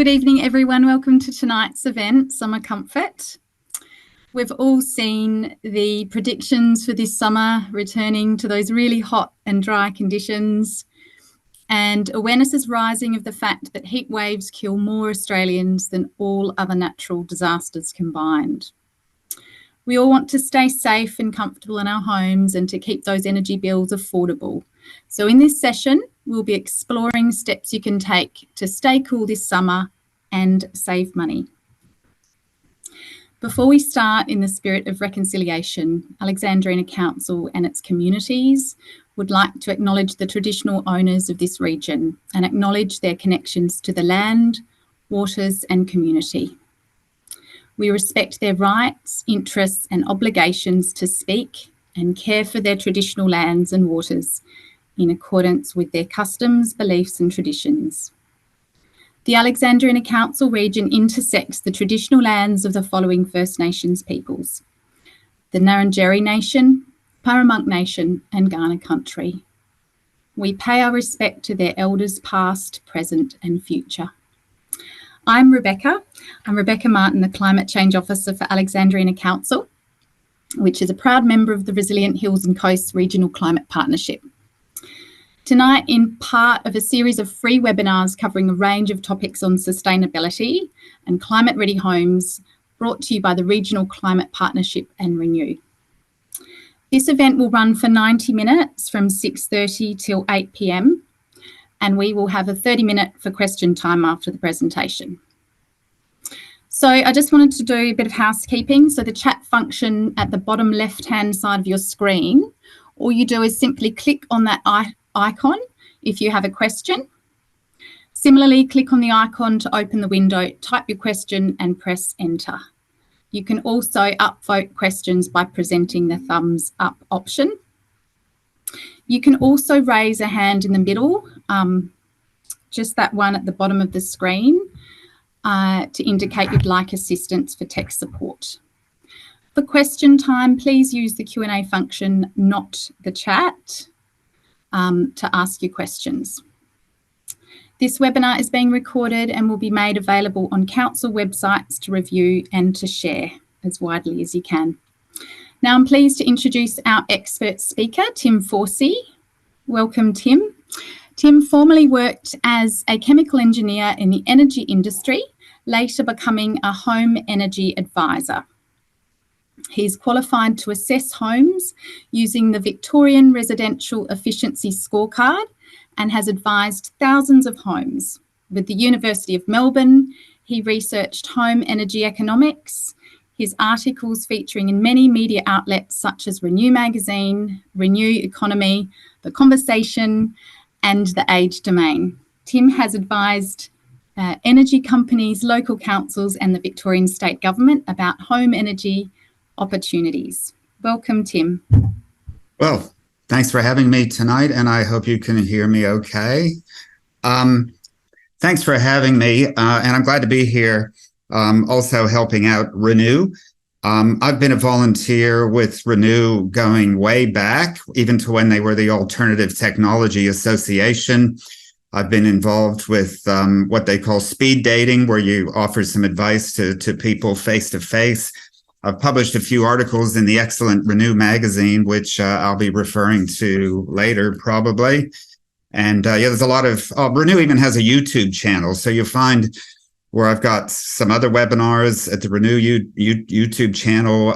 Good evening, everyone. Welcome to tonight's event, Summer Comfort. We've all seen the predictions for this summer returning to those really hot and dry conditions, and awareness is rising of the fact that heat waves kill more Australians than all other natural disasters combined. We all want to stay safe and comfortable in our homes and to keep those energy bills affordable. So in this session, we'll be exploring steps you can take to stay cool this summer and save money. Before we start, in the spirit of reconciliation, Alexandrina Council and its communities would like to acknowledge the traditional owners of this region and acknowledge their connections to the land, waters and community. We respect their rights, interests and obligations to speak and care for their traditional lands and waters in accordance with their customs, beliefs and traditions. The Alexandrina Council region intersects the traditional lands of the following First Nations peoples: the Ngarrindjeri Nation, Paramount Nation and Kaurna Country. We pay our respect to their elders past, present and future. I'm Rebecca Martin, the Climate Change Officer for Alexandrina Council, which is a proud member of the Resilient Hills and Coasts Regional Climate Partnership. Tonight, in part of a series of free webinars covering a range of topics on sustainability and climate-ready homes, brought to you by the Regional Climate Partnership and Renew. This event will run for 90 minutes from 6:30 till 8 p.m, and we will have a 30-minute for question time after the presentation. So I just wanted to do a bit of housekeeping. So the chat function at the bottom left-hand side of your screen, all you do is simply click on that icon if you have a question. Similarly, click on the icon to open the window, type your question and press enter. You can also upvote questions by presenting the thumbs up option. You can also raise a hand in the middle, just that one at the bottom of the screen, to indicate you'd like assistance for tech support. For question time, please use the Q&A function, not the chat, to ask your questions. This webinar is being recorded and will be made available on council websites to review and to share as widely as you can. Now I'm pleased to introduce our expert speaker, Tim Forcey. Welcome, Tim. Tim formerly worked as a chemical engineer in the energy industry, later becoming a home energy advisor. He's qualified to assess homes using the Victorian Residential Efficiency Scorecard and has advised thousands of homes. With the University of Melbourne, he researched home energy economics. His articles featuring in many media outlets such as Renew Magazine, Renew Economy, The Conversation and The Age Domain. Tim has advised energy companies, local councils and the Victorian State Government about home energy opportunities. Welcome, Tim. Well, thanks for having me tonight, and I hope you can hear me okay. Thanks for having me, and I'm glad to be here, also helping out Renew. I've been a volunteer with Renew going way back, even to when they were the Alternative Technology Association. I've been involved with what they call speed dating, where you offer some advice to people face to face. I've published a few articles in the excellent Renew magazine, which I'll be referring to later probably. And yeah, there's a lot of, Renew even has a YouTube channel. So you'll find where I've got some other webinars at the Renew YouTube channel,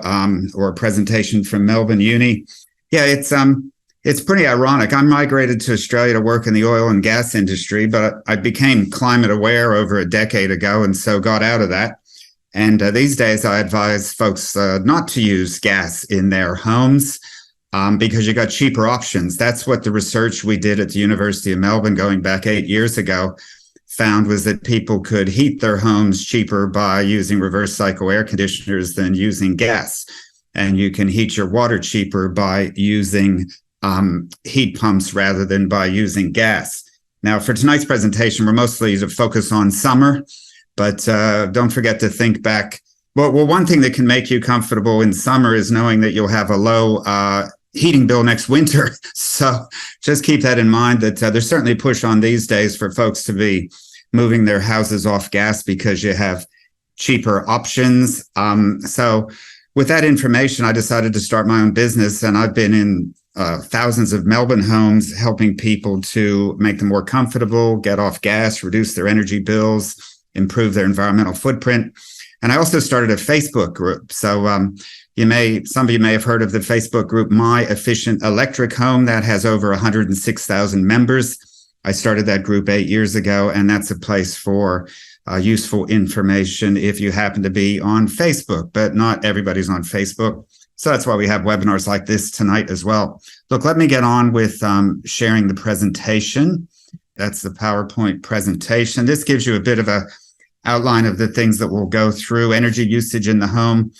or a presentation from Melbourne Uni. Yeah, it's pretty ironic. I migrated to Australia to work in the oil and gas industry, but I became climate aware over a decade ago and so got out of that. And these days, I advise folks not to use gas in their homes because you got cheaper options. That's what the research we did at the University of Melbourne going back 8 years ago found, was that people could heat their homes cheaper by using reverse cycle air conditioners than using gas. And you can heat your water cheaper by using heat pumps rather than by using gas. Now, for tonight's presentation, we're mostly to focus on summer. But don't forget to think back. Well, one thing that can make you comfortable in summer is knowing that you'll have a low heating bill next winter. So just keep that in mind, that there's certainly a push on these days for folks to be moving their houses off gas because you have cheaper options. So with that information, I decided to start my own business, and I've been in thousands of Melbourne homes helping people to make them more comfortable, get off gas, reduce their energy bills, improve their environmental footprint. And I also started a Facebook group. So some of you may have heard of the Facebook group, My Efficient Electric Home, that has over 106,000 members. I started that group 8 years ago, and that's a place for useful information if you happen to be on Facebook, but not everybody's on Facebook. So that's why we have webinars like this tonight as well. Look, let me get on with sharing the presentation. That's the PowerPoint presentation. This gives you a bit of a outline of the things that we'll go through: energy usage in the home,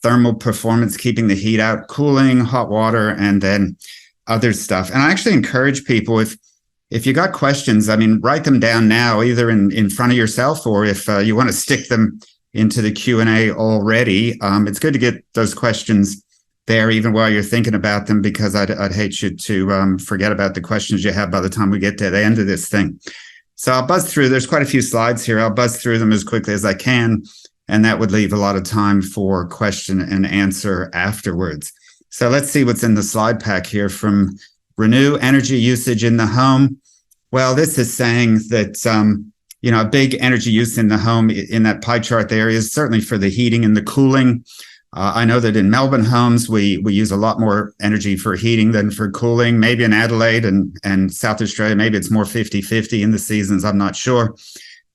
thermal performance, keeping the heat out, cooling, hot water, and then other stuff. And I actually encourage people, if you got questions, write them down now, either in front of yourself, or if you want to stick them into the Q&A already. It's good to get those questions there even while you're thinking about them, because I'd hate you to forget about the questions you have by the time we get to the end of this thing. So I'll buzz through. There's quite a few slides here. I'll buzz through them as quickly as I can, and that would leave a lot of time for question and answer afterwards. So let's see what's in the slide pack here from Renew. Energy usage in the home. Well, this is saying that a big energy use in the home in that pie chart there is certainly for the heating and the cooling. I know that in Melbourne homes, we use a lot more energy for heating than for cooling. Maybe in Adelaide and South Australia, maybe it's more 50-50 in the seasons. I'm not sure.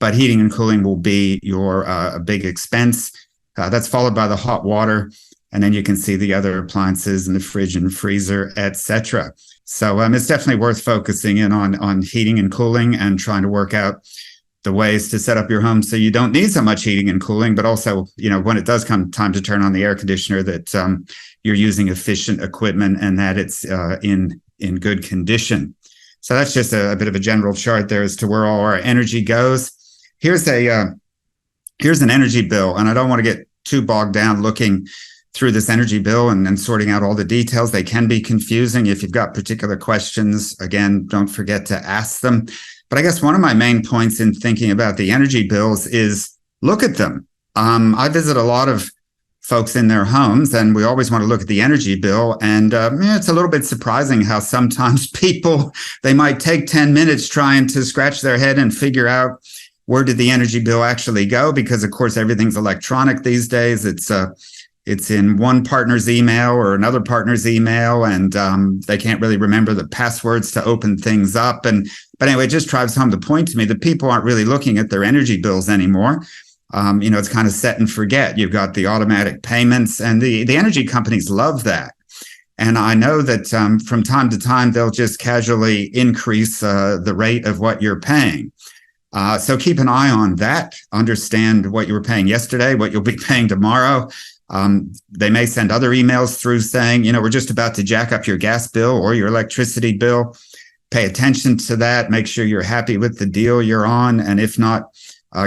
But heating and cooling will be your big expense. That's followed by the hot water. And then you can see the other appliances in the fridge and freezer, etc. So it's definitely worth focusing in on heating and cooling and trying to work out the ways to set up your home so you don't need so much heating and cooling, but also, when it does come time to turn on the air conditioner, that you're using efficient equipment and that it's in good condition. So that's just a bit of a general chart there as to where all our energy goes. Here's an energy bill, and I don't want to get too bogged down looking through this energy bill and sorting out all the details. They can be confusing. If you've got particular questions, again, don't forget to ask them. But I guess one of my main points in thinking about the energy bills is look at them. I visit a lot of folks in their homes, and we always want to look at the energy bill. And it's a little bit surprising how sometimes people, they might take 10 minutes trying to scratch their head and figure out where did the energy bill actually go? Because, of course, everything's electronic these days. It's in one partner's email or another partner's email, and they can't really remember the passwords to open things up. But anyway, it just drives home the point to me that people aren't really looking at their energy bills anymore. It's kind of set and forget. You've got the automatic payments, and the energy companies love that. And I know that from time to time, they'll just casually increase the rate of what you're paying. So keep an eye on that. Understand what you were paying yesterday, what you'll be paying tomorrow. They may send other emails through saying, we're just about to jack up your gas bill or your electricity bill. Pay attention to that. Make sure you're happy with the deal you're on. And if not,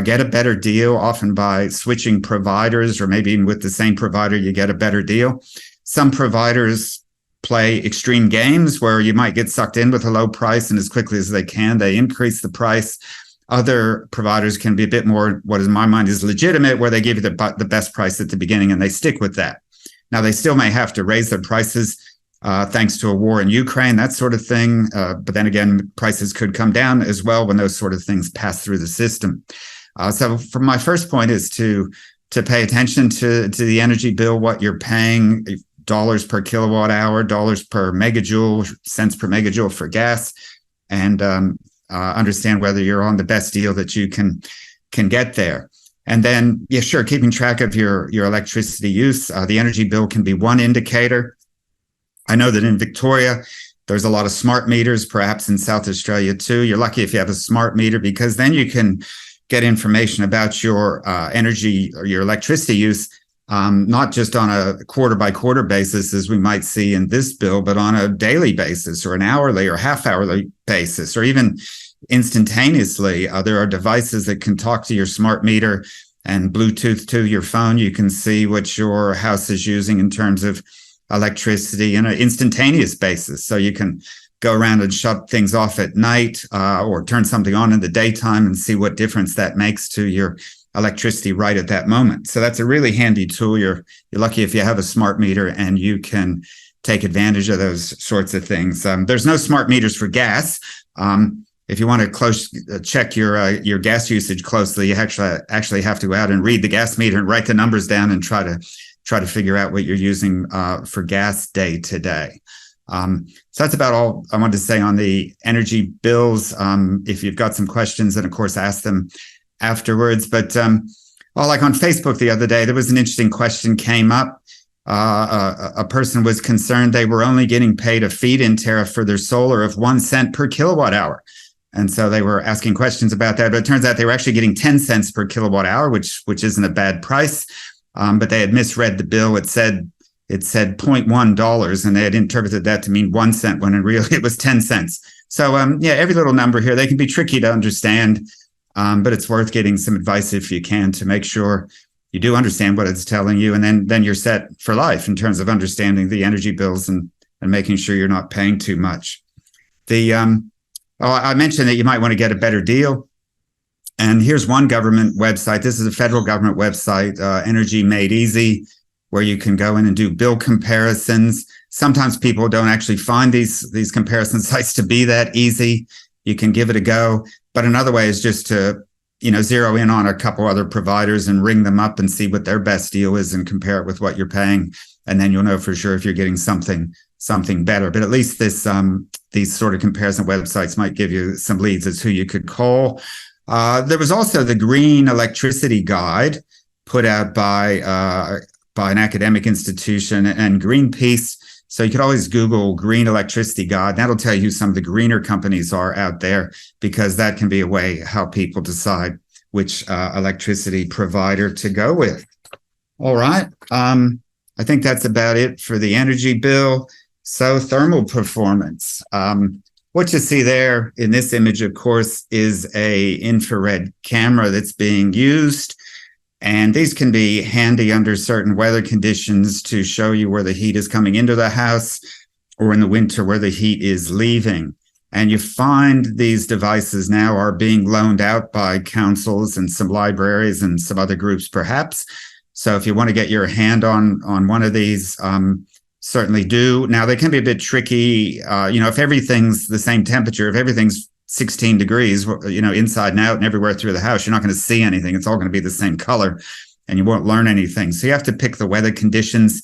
get a better deal, often by switching providers, or maybe even with the same provider, you get a better deal. Some providers play extreme games where you might get sucked in with a low price, and as quickly as they can, they increase the price. Other providers can be a bit more, what in my mind is legitimate, where they give you the best price at the beginning and they stick with that. Now, they still may have to raise their prices thanks to a war in Ukraine, that sort of thing. But then again, prices could come down as well when those sort of things pass through the system. So for my first point is to pay attention to the energy bill, what you're paying, dollars per kilowatt hour, dollars per megajoule, cents per megajoule for gas, and understand whether you're on the best deal that you can get there. And then, yeah, sure, keeping track of your electricity use. The energy bill can be one indicator. I know that in Victoria, there's a lot of smart meters, perhaps in South Australia too. You're lucky if you have a smart meter, because then you can get information about your energy or your electricity use, not just on a quarter by quarter basis, as we might see in this bill, but on a daily basis or an hourly or half hourly basis, or even instantaneously. There are devices that can talk to your smart meter and Bluetooth to your phone. You can see what your house is using in terms of electricity on an instantaneous basis. So you can go around and shut things off at night or turn something on in the daytime and see what difference that makes to your electricity right at that moment. So that's a really handy tool. You're lucky if you have a smart meter and you can take advantage of those sorts of things. There's no smart meters for gas. If you want to check your gas usage closely, you actually have to go out and read the gas meter and write the numbers down and try to figure out what you're using for gas day to day. So that's about all I wanted to say on the energy bills. If you've got some questions, then of course ask them afterwards. But like on Facebook the other day, there was an interesting question came up. A person was concerned they were only getting paid a feed-in tariff for their solar of 1 cent per kilowatt hour. And so they were asking questions about that. But it turns out they were actually getting 10 cents per kilowatt hour, which isn't a bad price. But they had misread the bill. It said $0.1, and they had interpreted that to mean 1 cent when in reality it was 10 cents. So every little number here, they can be tricky to understand, but it's worth getting some advice if you can to make sure you do understand what it's telling you, and then you're set for life in terms of understanding the energy bills and making sure you're not paying too much. I mentioned that you might want to get a better deal. And here's one government website. This is a federal government website, Energy Made Easy, where you can go in and do bill comparisons. Sometimes people don't actually find these comparison sites to be that easy. You can give it a go. But another way is just to zero in on a couple other providers and ring them up and see what their best deal is and compare it with what you're paying. And then you'll know for sure if you're getting something better. But at least these sort of comparison websites might give you some leads as who you could call. There was also the Green Electricity Guide put out by an academic institution and Greenpeace. So you could always Google Green Electricity Guide. That'll tell you who some of the greener companies are out there, because that can be a way how people decide which electricity provider to go with. All right. I think that's about it for the energy bill. So thermal performance. What you see there in this image, of course, is a infrared camera that's being used. And these can be handy under certain weather conditions to show you where the heat is coming into the house, or in the winter where the heat is leaving. And you find these devices now are being loaned out by councils and some libraries and some other groups perhaps. So if you want to get your hand on one of these, certainly do. Now, they can be a bit tricky. If everything's the same temperature, if everything's 16 degrees, inside and out and everywhere through the house, you're not going to see anything. It's all going to be the same color and you won't learn anything. So you have to pick the weather conditions.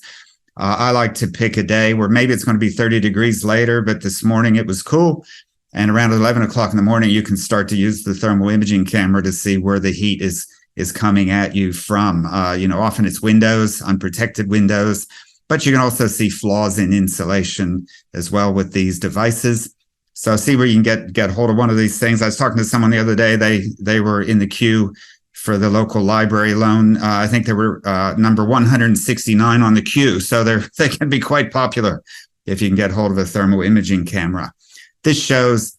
I like to pick a day where maybe it's going to be 30 degrees later, but this morning it was cool. And around 11 o'clock in the morning, you can start to use the thermal imaging camera to see where the heat is coming at you from. Often it's windows, unprotected windows, but you can also see flaws in insulation as well with these devices. So see where you can get hold of one of these things. I was talking to someone the other day. They were in the queue for the local library loan. I think they were number 169 on the queue. So they can be quite popular if you can get hold of a thermal imaging camera. This shows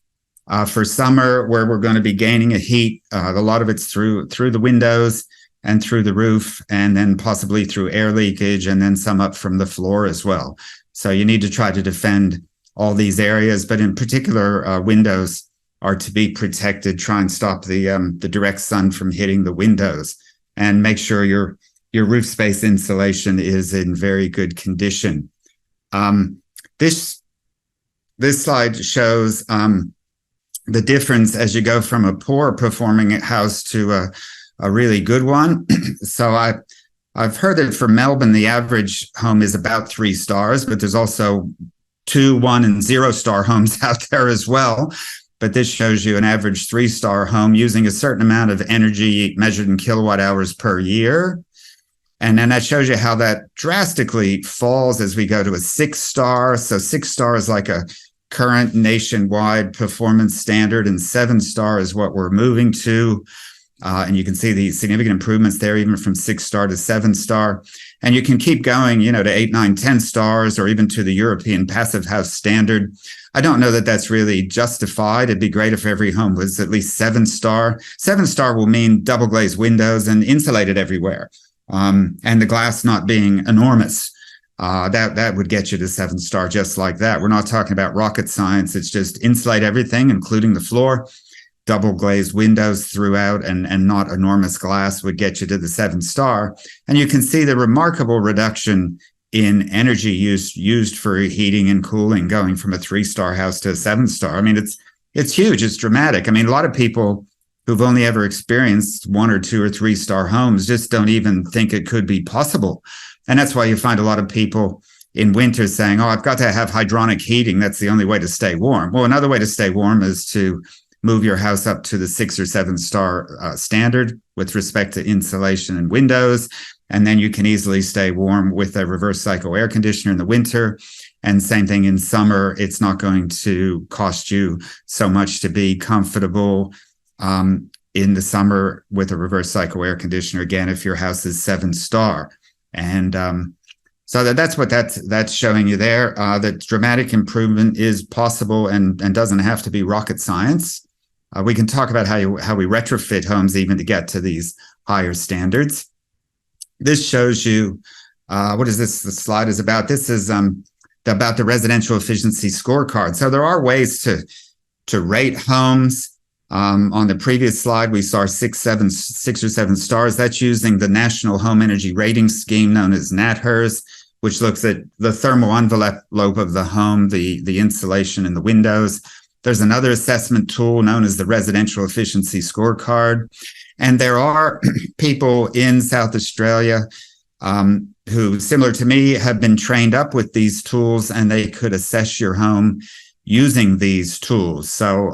for summer where we're going to be gaining a heat. A lot of it's through the windows and through the roof, and then possibly through air leakage, and then some up from the floor as well. So you need to try to defend all these areas, but in particular, windows are to be protected. Try and stop the direct sun from hitting the windows, and make sure your roof space insulation is in very good condition. This slide shows the difference as you go from a poor performing house to a really good one. So I've heard that for Melbourne, the average home is about 3 stars, but there's also 2, 1, and 0-star homes out there as well. But this shows you an average 3-star home using a certain amount of energy measured in kilowatt hours per year. And then that shows you how that drastically falls as we go to a 6-star. So 6-star is like a current nationwide performance standard, and 7-star is what we're moving to. And you can see the significant improvements there, even from 6-star to 7-star. And you can keep going, to 8, 9, 10 stars, or even to the European passive house standard. I don't know that that's really justified. It'd be great if every home was at least 7-star. 7-star will mean double glazed windows and insulated everywhere, and the glass not being enormous. that would get you to 7-star just like that. We're not talking about rocket science. It's just insulate everything, including the floor, double glazed windows throughout, and not enormous glass would get you to the 7-star. And you can see the remarkable reduction in energy use used for heating and cooling, going from a 3-star house to a 7-star. I mean, it's huge. It's dramatic. I mean, a lot of people who've only ever experienced 1 or 2 or 3-star homes just don't even think it could be possible. And that's why you find a lot of people in winter saying, oh, I've got to have hydronic heating. That's the only way to stay warm. Well, another way to stay warm is to move your house up to the 6 or 7-star standard with respect to insulation and windows. And then you can easily stay warm with a reverse cycle air conditioner in the winter. And same thing in summer. It's not going to cost you so much to be comfortable in the summer with a reverse cycle air conditioner. Again, if your house is 7-star. And so that's what that's showing you there. That dramatic improvement is possible and doesn't have to be rocket science. We can talk about how we retrofit homes even to get to these higher standards. This shows you what is this? The slide is about. This is about the residential efficiency scorecard. So there are ways to rate homes. On the previous slide, we saw 6 or 7 stars. That's using the National Home Energy Rating Scheme known as NatHERS, which looks at the thermal envelope of the home, the insulation in the windows. There's another assessment tool known as the Residential Efficiency Scorecard. And there are people in South Australia who, similar to me, have been trained up with these tools, and they could assess your home using these tools. So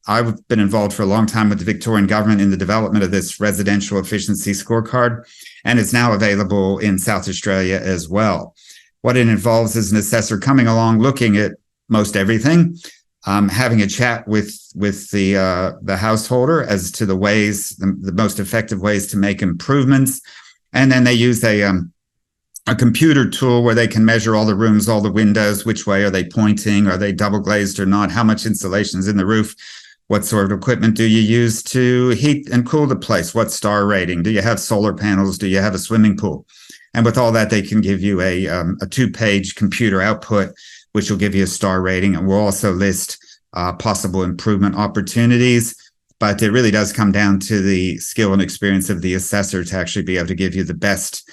I've been involved for a long time with the Victorian government in the development of this residential efficiency scorecard, and it's now available in South Australia as well. What it involves is an assessor coming along, looking at most everything, having a chat with the householder as to the ways, the most effective ways to make improvements. And then they use a computer tool where they can measure all the rooms, all the windows, which way are they pointing, are they double glazed or not, how much insulation is in the roof, what sort of equipment do you use to heat and cool the place, what star rating, do you have solar panels, do you have a swimming pool? And with all that, they can give you a 2-page computer output, which will give you a star rating, and will also list possible improvement opportunities. But it really does come down to the skill and experience of the assessor to actually be able to give you the best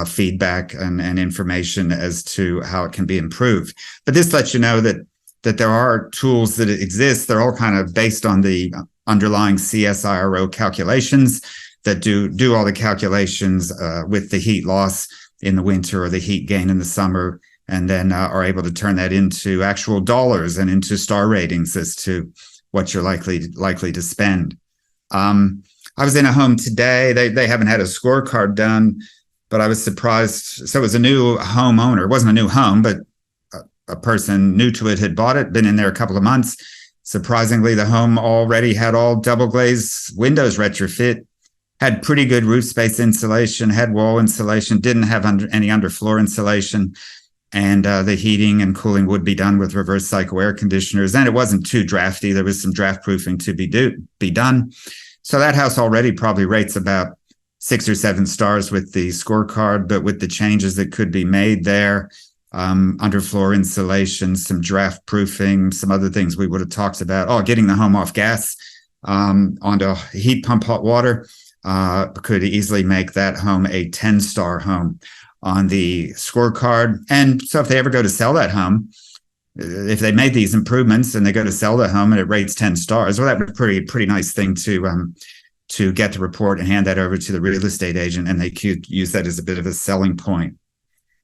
feedback and information as to how it can be improved. But this lets you know that there are tools that exist. They're all kind of based on the underlying CSIRO calculations that do all the calculations with the heat loss in the winter or the heat gain in the summer, and then are able to turn that into actual dollars and into star ratings as to what you're likely to spend. I was in a home today. They haven't had a scorecard done, but I was surprised. So it was a new homeowner. It wasn't a new home, but a person new to it had bought it, been in there a couple of months. Surprisingly, the home already had all double glazed windows retrofit, had pretty good roof space insulation, had wall insulation, didn't have any underfloor insulation. And the heating and cooling would be done with reverse cycle air conditioners. And it wasn't too drafty. There was some draft proofing to be done. So that house already probably rates about 6 or 7 stars with the scorecard, but with the changes that could be made there, underfloor insulation, some draft proofing, some other things we would have talked about. Getting the home off gas onto heat pump hot water could easily make that home a 10-star home on the scorecard. And so if they ever go to sell that home, if they made these improvements and they go to sell the home and it rates 10 stars, well, that would be a pretty nice thing to get the report and hand that over to the real estate agent, and they could use that as a bit of a selling point.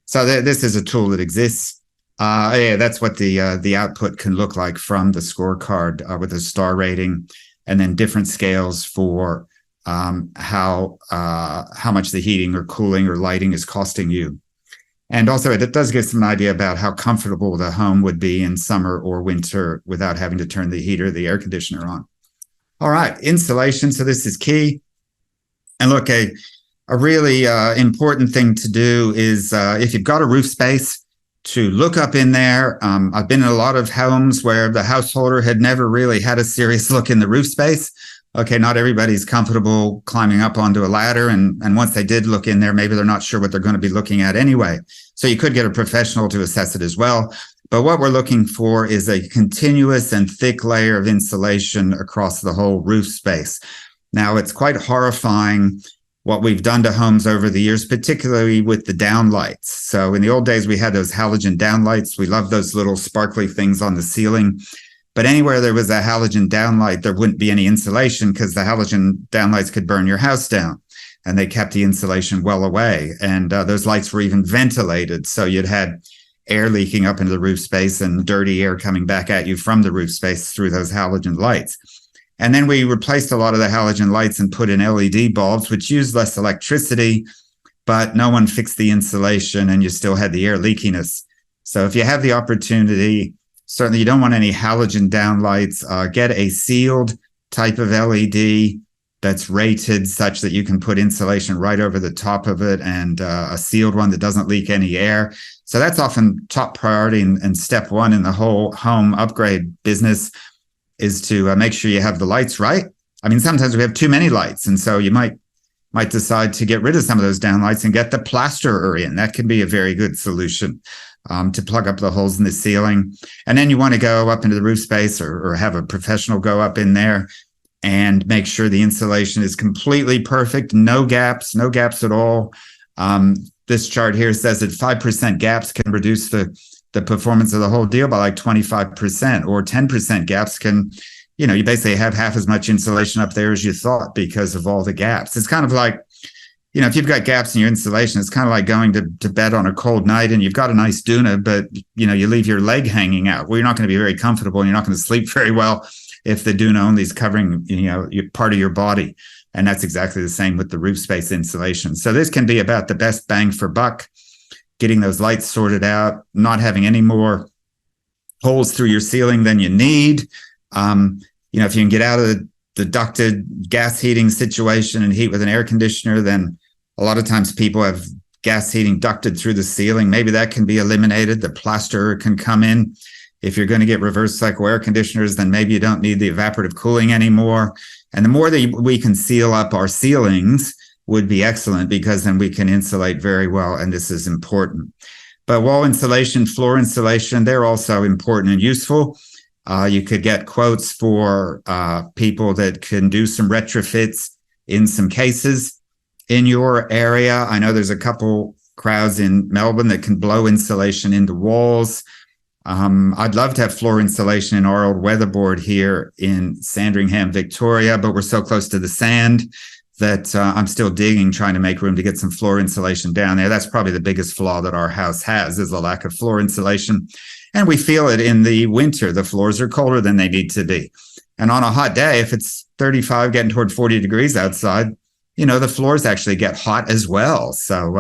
So this is a tool that exists. That's what the output can look like from the scorecard with a star rating, and then different scales for how much the heating or cooling or lighting is costing you. And also it does give some idea about how comfortable the home would be in summer or winter without having to turn the heater or the air conditioner on. All right, insulation. So this is key. And look, a really important thing to do is if you've got a roof space, to look up in there. I've been in a lot of homes where the householder had never really had a serious look in the roof space. okay, not everybody's comfortable climbing up onto a ladder. And once they did look in there, maybe they're not sure what they're going to be looking at anyway. So you could get a professional to assess it as well. But what we're looking for is a continuous and thick layer of insulation across the whole roof space. Now, it's quite horrifying what we've done to homes over the years, particularly with the downlights. So in the old days, we had those halogen downlights. We loved those little sparkly things on the ceiling. But anywhere there was a halogen downlight, there wouldn't be any insulation because the halogen downlights could burn your house down. And they kept the insulation well away. And those lights were even ventilated. So you'd had air leaking up into the roof space and dirty air coming back at you from the roof space through those halogen lights. And then we replaced a lot of the halogen lights and put in LED bulbs, which used less electricity, but no one fixed the insulation and you still had the air leakiness. So if you have the opportunity, certainly you don't want any halogen downlights. Get a sealed type of LED that's rated such that you can put insulation right over the top of it, and a sealed one that doesn't leak any air. So that's often top priority and step one in the whole home upgrade business is to make sure you have the lights right. I mean, sometimes we have too many lights, and so you might decide to get rid of some of those downlights and get the plasterer in. That can be a very good solution to plug up the holes in the ceiling. And then you want to go up into the roof space or have a professional go up in there and make sure the insulation is completely perfect. No gaps at all. This chart here says that 5% gaps can reduce the performance of the whole deal by like 25%, or 10% gaps can, you basically have half as much insulation up there as you thought because of all the gaps. It's kind of like, if you've got gaps in your insulation, it's kind of like going to bed on a cold night and you've got a nice doona, but, you leave your leg hanging out. Well, you're not going to be very comfortable and you're not going to sleep very well if the doona only is covering, part of your body. And that's exactly the same with the roof space insulation. So this can be about the best bang for buck, getting those lights sorted out, not having any more holes through your ceiling than you need. If you can get out of the ducted gas heating situation and heat with an air conditioner, then a lot of times people have gas heating ducted through the ceiling. Maybe that can be eliminated. The plasterer can come in. If you're going to get reverse cycle air conditioners, then maybe you don't need the evaporative cooling anymore. And the more that we can seal up our ceilings would be excellent, because then we can insulate very well. And this is important. But wall insulation, floor insulation, they're also important and useful. You could get quotes for people that can do some retrofits in some cases in your area. I know there's a couple crowds in Melbourne that can blow insulation into walls. I'd love to have floor insulation in our old weatherboard here in Sandringham, Victoria, but we're so close to the sand that I'm still digging, trying to make room to get some floor insulation down there. That's probably the biggest flaw that our house has, is the lack of floor insulation. And we feel it in the winter. The floors are colder than they need to be. And on a hot day, if it's 35, getting toward 40 degrees outside, the floors actually get hot as well. So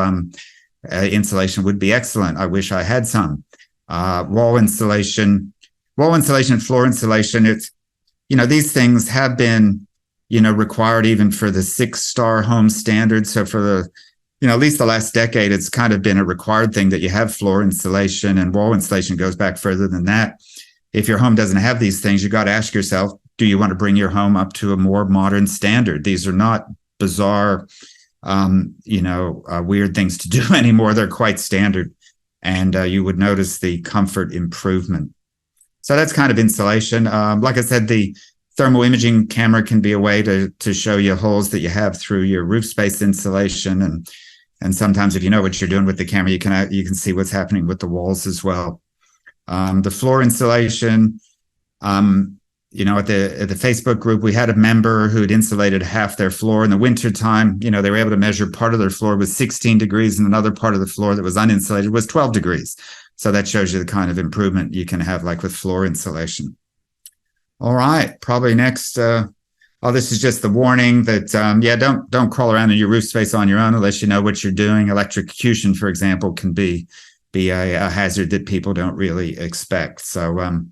insulation would be excellent. I wish I had some. Wall insulation, floor insulation. It's, these things have been, required even for the 6-star home standard. So for the, at least the last decade, it's kind of been a required thing that you have floor insulation, and wall insulation goes back further than that. If your home doesn't have these things, you got to ask yourself, do you want to bring your home up to a more modern standard? These are not bizarre, weird things to do anymore. They're quite standard. And you would notice the comfort improvement. So that's kind of insulation. Like I said, the thermal imaging camera can be a way to show you holes that you have through your roof space insulation. And sometimes if you know what you're doing with the camera, you can see what's happening with the walls as well. The floor insulation, at the Facebook group, we had a member who had insulated half their floor in the wintertime. They were able to measure part of their floor was 16 degrees and another part of the floor that was uninsulated was 12 degrees. So that shows you the kind of improvement you can have, like with floor insulation. All right, probably next. This is just the warning that, don't crawl around in your roof space on your own unless you know what you're doing. Electrocution, for example, can be a hazard that people don't really expect. So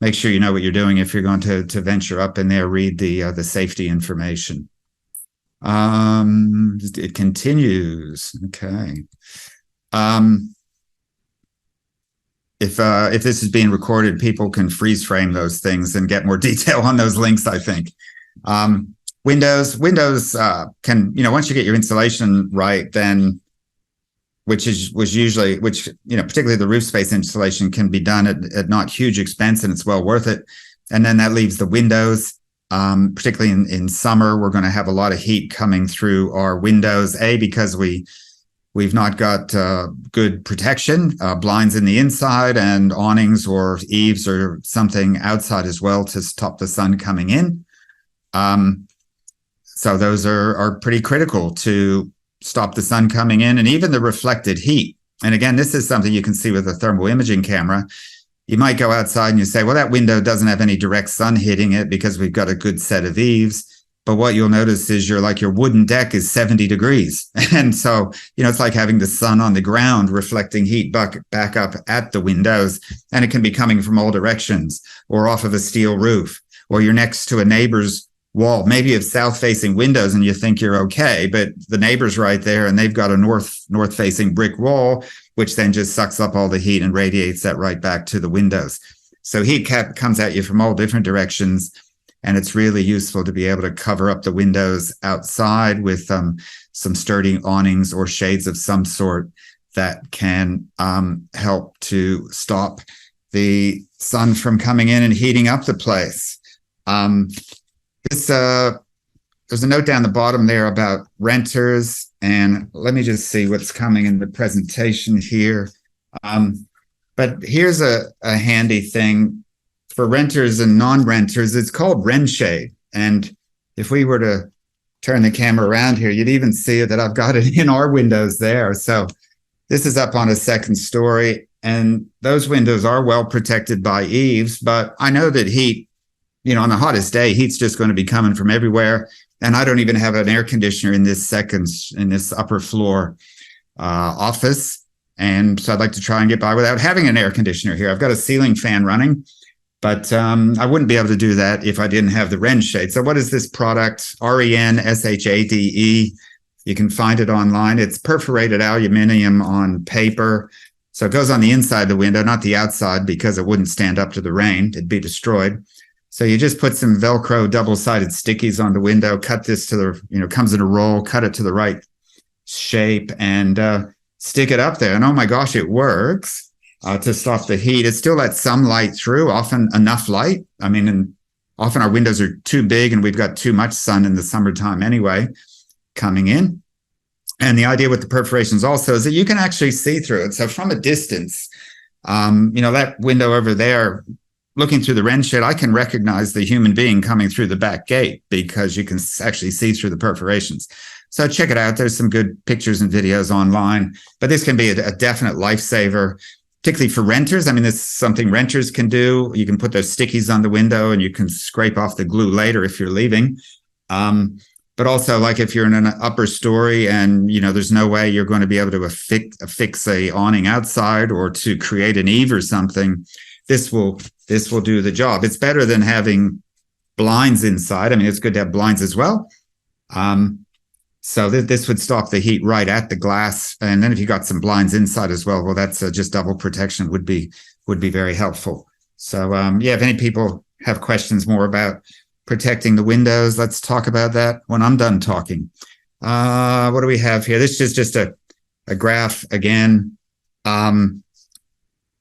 make sure you know what you're doing if you're going to venture up in there. Read the safety information. It continues. Okay. If this is being recorded, people can freeze frame those things and get more detail on those links, I think. Windows can, once you get your insulation right, then was usually, particularly the roof space insulation can be done at not huge expense, and it's well worth it. And then that leaves the windows. Particularly in summer, we're going to have a lot of heat coming through our windows, because we've not got good protection, blinds in the inside and awnings or eaves or something outside as well to stop the sun coming in. So those are pretty critical to stop the sun coming in, and even the reflected heat. And again, this is something you can see with a thermal imaging camera. You might go outside and you say, well, that window doesn't have any direct sun hitting it because we've got a good set of eaves. But what you'll notice is your wooden deck is 70 degrees. And so, it's like having the sun on the ground reflecting heat back up at the windows. And it can be coming from all directions, or off of a steel roof, or you're next to a neighbor's wall. Maybe you have south-facing windows and you think you're okay, but the neighbor's right there and they've got a north-facing brick wall, which then just sucks up all the heat and radiates that right back to the windows. So heat comes at you from all different directions, and it's really useful to be able to cover up the windows outside with some sturdy awnings or shades of some sort that can help to stop the sun from coming in and heating up the place. There's a note down the bottom there about renters, and let me just see what's coming in the presentation here. But here's a handy thing for renters and non-renters. It's called RenShade. And if we were to turn the camera around here, you'd even see that I've got it in our windows there. So this is up on a second story, and those windows are well protected by eaves, but I know that heat, on the hottest day, heat's just going to be coming from everywhere. And I don't even have an air conditioner in this upper floor office. And so I'd like to try and get by without having an air conditioner here. I've got a ceiling fan running, but I wouldn't be able to do that if I didn't have the RenShade. So what is this product? RenShade. You can find it online. It's perforated aluminum on paper. So it goes on the inside of the window, not the outside, because it wouldn't stand up to the rain. It'd be destroyed. So you just put some Velcro double-sided stickies on the window, cut this to comes in a roll, cut it to the right shape, and stick it up there. And oh my gosh, it works to stop the heat. It still lets some light through, often enough light. And often our windows are too big and we've got too much sun in the summertime anyway coming in. And the idea with the perforations also is that you can actually see through it. So from a distance, that window over there, looking through the RenShade, I can recognize the human being coming through the back gate because you can actually see through the perforations. So check it out. There's some good pictures and videos online, but this can be a definite lifesaver, particularly for renters. This is something renters can do. You can put those stickies on the window and you can scrape off the glue later if you're leaving. But also, like if you're in an upper story and, there's no way you're going to be able to affix a awning outside or to create an eave or something, this will do the job. It's better than having blinds inside. It's good to have blinds as well. So this would stop the heat right at the glass. And then if you got some blinds inside as well, that's just double protection would be very helpful. So if any people have questions more about protecting the windows, let's talk about that when I'm done talking. What do we have here? This is just a graph again.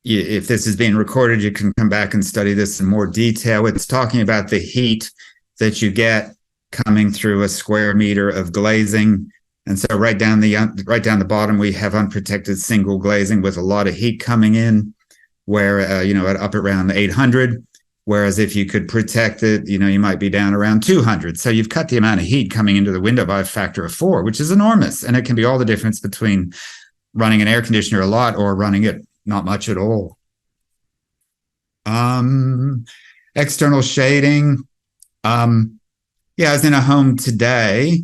If this is being recorded, you can come back and study this in more detail. It's talking about the heat that you get coming through a square meter of glazing. And so right down the bottom, we have unprotected single glazing with a lot of heat coming in, where, up around 800. Whereas if you could protect it, you might be down around 200. So you've cut the amount of heat coming into the window by a factor of 4, which is enormous. And it can be all the difference between running an air conditioner a lot or running it not much at all. External shading. I was in a home today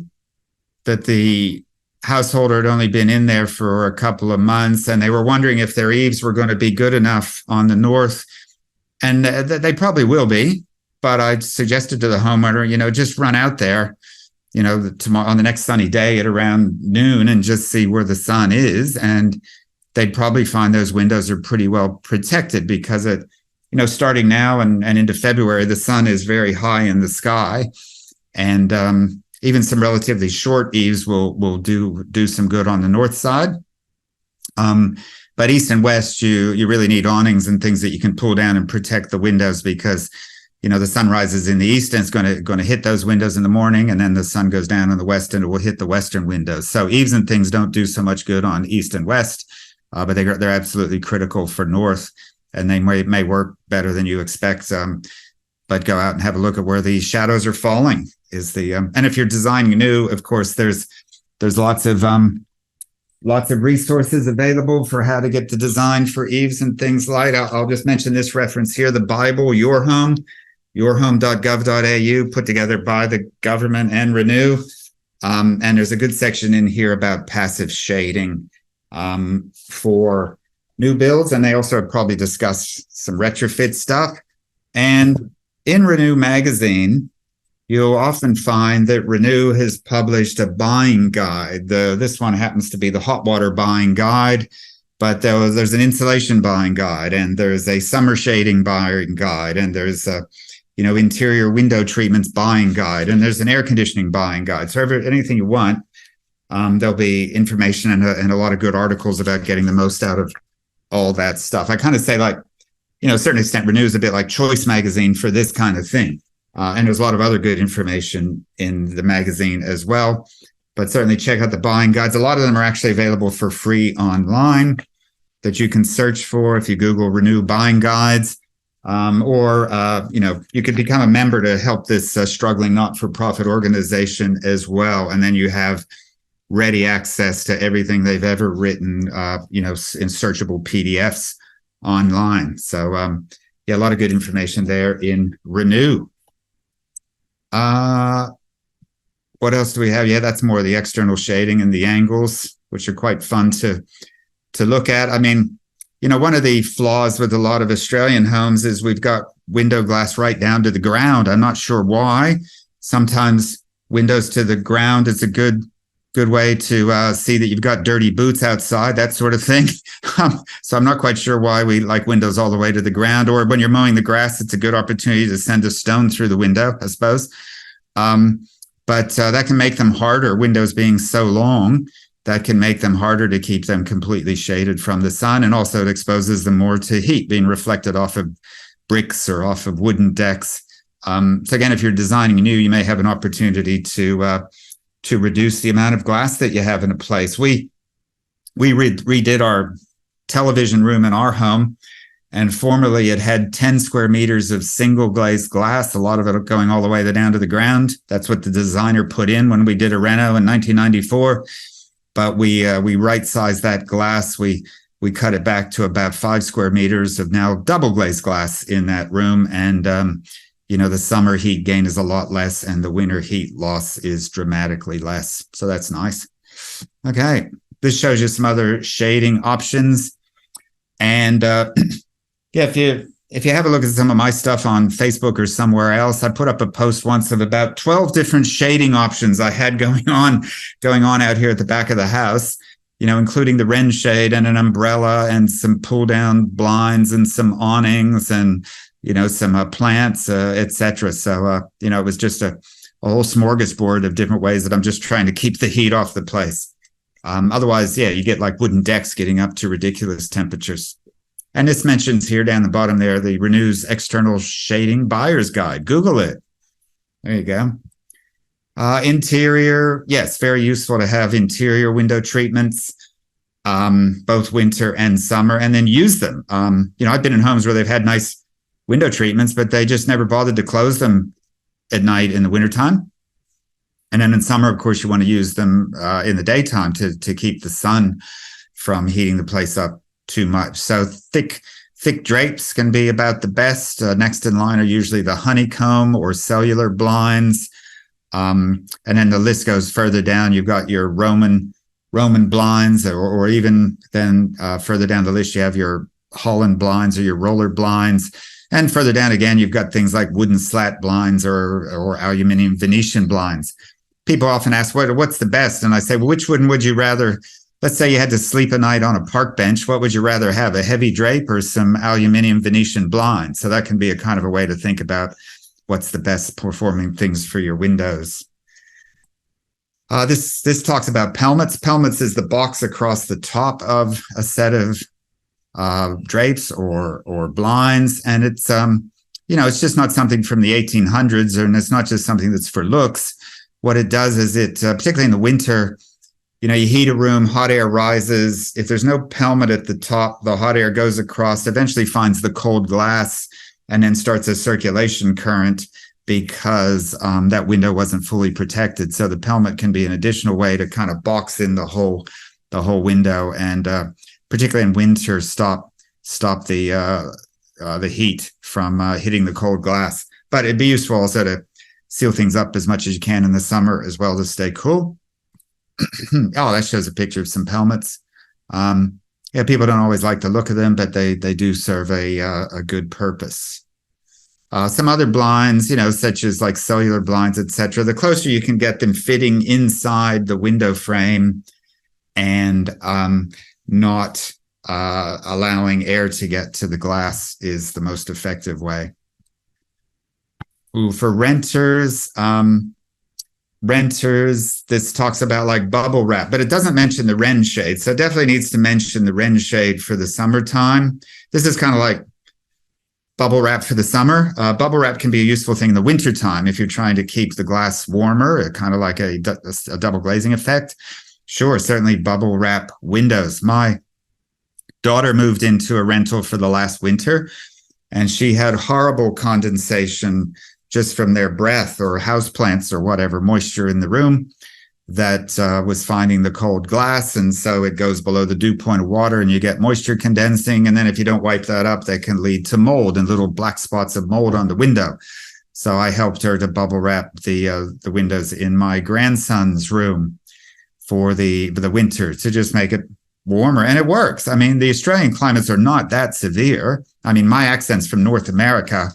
that the householder had only been in there for a couple of months, and they were wondering if their eaves were going to be good enough on the north. And they probably will be, but I suggested to the homeowner, just run out there, tomorrow on the next sunny day at around noon and just see where the sun is. And they'd probably find those windows are pretty well protected because starting now and into February, the sun is very high in the sky. And even some relatively short eaves will do some good on the north side. But east and west, you really need awnings and things that you can pull down and protect the windows, because the sun rises in the east and it's going to hit those windows in the morning, and then the sun goes down in the west and it will hit the western windows. So eaves and things don't do so much good on east and west, but they're absolutely critical for north, and they may work better than you expect. But go out and have a look at where the shadows are falling. And if you're designing new, of course, there's lots of resources available for how to get the design for eaves and things like. I'll just mention this reference here: the Bible, Your Home, yourhome.gov.au, put together by the government and Renew. And there's a good section in here about passive shading for new builds, and they also probably discuss some retrofit stuff. And in Renew magazine, you'll often find that Renew has published a buying guide. This one happens to be the hot water buying guide, but there's an insulation buying guide, and there's a summer shading buying guide, and there's a interior window treatments buying guide, and there's an air conditioning buying guide. So anything you want, there'll be information and a lot of good articles about getting the most out of all that stuff. I kind of say, like, a certain extent, Renew is a bit like Choice magazine for this kind of thing. And there's a lot of other good information in the magazine as well. But certainly check out the buying guides. A lot of them are actually available for free online that you can search for if you Google Renew buying guides. Or you could become a member to help this struggling not-for-profit organization as well. And then you have ready access to everything they've ever written, in searchable PDFs online. So, a lot of good information there in Renew. What else do we have? Yeah, that's more of the external shading and the angles, which are quite fun to look at. I mean, one of the flaws with a lot of Australian homes is we've got window glass right down to the ground. I'm not sure why. Sometimes windows to the ground is a good way to see that you've got dirty boots outside, that sort of thing. So I'm not quite sure why we like windows all the way to the ground. Or when you're mowing the grass, it's a good opportunity to send a stone through the window, I suppose. But that can make them harder. Windows being so long, that can make them harder to keep them completely shaded from the sun. And also it exposes them more to heat being reflected off of bricks or off of wooden decks. So again, if you're designing new, you may have an opportunity to reduce the amount of glass that you have in a place. We redid our television room in our home, and formerly it had 10 square meters of single glazed glass, a lot of it going all the way down to the ground. That's what the designer put in when we did a reno in 1994. But we right-sized that glass. We cut it back to about 5 square meters of now double glazed glass in that room. And the summer heat gain is a lot less, and the winter heat loss is dramatically less. So that's nice. Okay, this shows you some other shading options. And if you have a look at some of my stuff on Facebook or somewhere else, I put up a post once of about 12 different shading options I had going on out here at the back of the house, including the wren shade and an umbrella and some pull down blinds and some awnings and some plants, etc. So, it was just a whole smorgasbord of different ways that I'm just trying to keep the heat off the place. Otherwise, you get like wooden decks getting up to ridiculous temperatures. And this mentions here down the bottom there, the Renew's External Shading Buyer's Guide. Google it. There you go. Interior, yes, very useful to have interior window treatments, both winter and summer, and then use them. I've been in homes where they've had nice window treatments, but they just never bothered to close them at night in the wintertime. And then in summer, of course, you want to use them in the daytime to keep the sun from heating the place up too much. So thick drapes can be about the best. Next in line are usually the honeycomb or cellular blinds. And then the list goes further down. You've got your Roman blinds, or even then further down the list, you have your Holland blinds or your roller blinds. And further down again, you've got things like wooden slat blinds or aluminum Venetian blinds. People often ask, what's the best? And I say, well, which one would you rather? Let's say you had to sleep a night on a park bench. What would you rather have, a heavy drape or some aluminum Venetian blinds? So that can be a kind of a way to think about what's the best performing things for your windows. This talks about pelmets. Pelmets is the box across the top of a set of drapes or blinds, and it's it's just not something from the 1800s, and it's not just something that's for looks. What it does is it, particularly in the winter, you heat a room, hot air rises. If there's no pelmet at the top, the hot air goes across, eventually finds the cold glass, and then starts a circulation current because that window wasn't fully protected. So the pelmet can be an additional way to kind of box in the whole window, and particularly in winter, stop the heat from hitting the cold glass. But it'd be useful also to seal things up as much as you can in the summer as well to stay cool. Oh, that shows a picture of some pelmets. People don't always like the look of them, but they do serve a good purpose. Some other blinds, such as like cellular blinds, etc. The closer you can get them fitting inside the window frame and not allowing air to get to the glass is the most effective way. Ooh, for renters, this talks about like bubble wrap, but it doesn't mention the wren shade. So it definitely needs to mention the wren shade for the summertime. This is kind of like bubble wrap for the summer. Bubble wrap can be a useful thing in the wintertime if you're trying to keep the glass warmer, kind of like a double glazing effect. Sure, certainly bubble wrap windows. My daughter moved into a rental for the last winter, and she had horrible condensation just from their breath or houseplants or whatever, moisture in the room that was finding the cold glass. And so it goes below the dew point of water and you get moisture condensing. And then if you don't wipe that up, they can lead to mold and little black spots of mold on the window. So I helped her to bubble wrap the windows in my grandson's room for the winter to just make it warmer. And it works. I mean, the Australian climates are not that severe. I mean, my accent's from North America,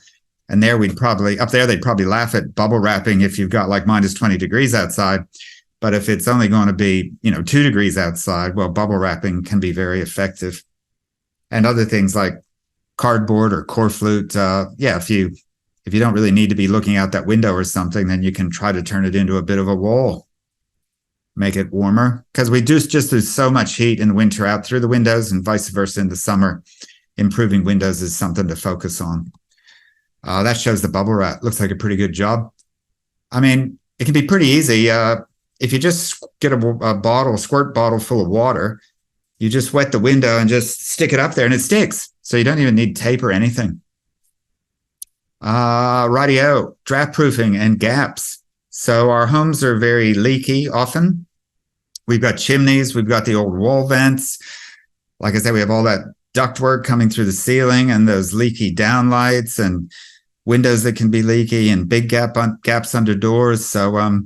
and they'd probably laugh at bubble wrapping if you've got like minus 20 degrees outside. But if it's only going to be, 2 degrees outside, well, bubble wrapping can be very effective. And other things like cardboard or corflute, if you don't really need to be looking out that window or something, then you can try to turn it into a bit of a wall, make it warmer, because we do just lose so much heat in the winter out through the windows, and vice versa in the summer. Improving windows is something to focus on. That shows the bubble wrap. Looks like a pretty good job. I mean, it can be pretty easy. If you just get a squirt bottle full of water, you just wet the window and just stick it up there and it sticks. So you don't even need tape or anything. Rightio, draft proofing and gaps. So our homes are very leaky often. We've got chimneys, we've got the old wall vents. Like I said, we have all that ductwork coming through the ceiling and those leaky downlights and windows that can be leaky and big gaps under doors. So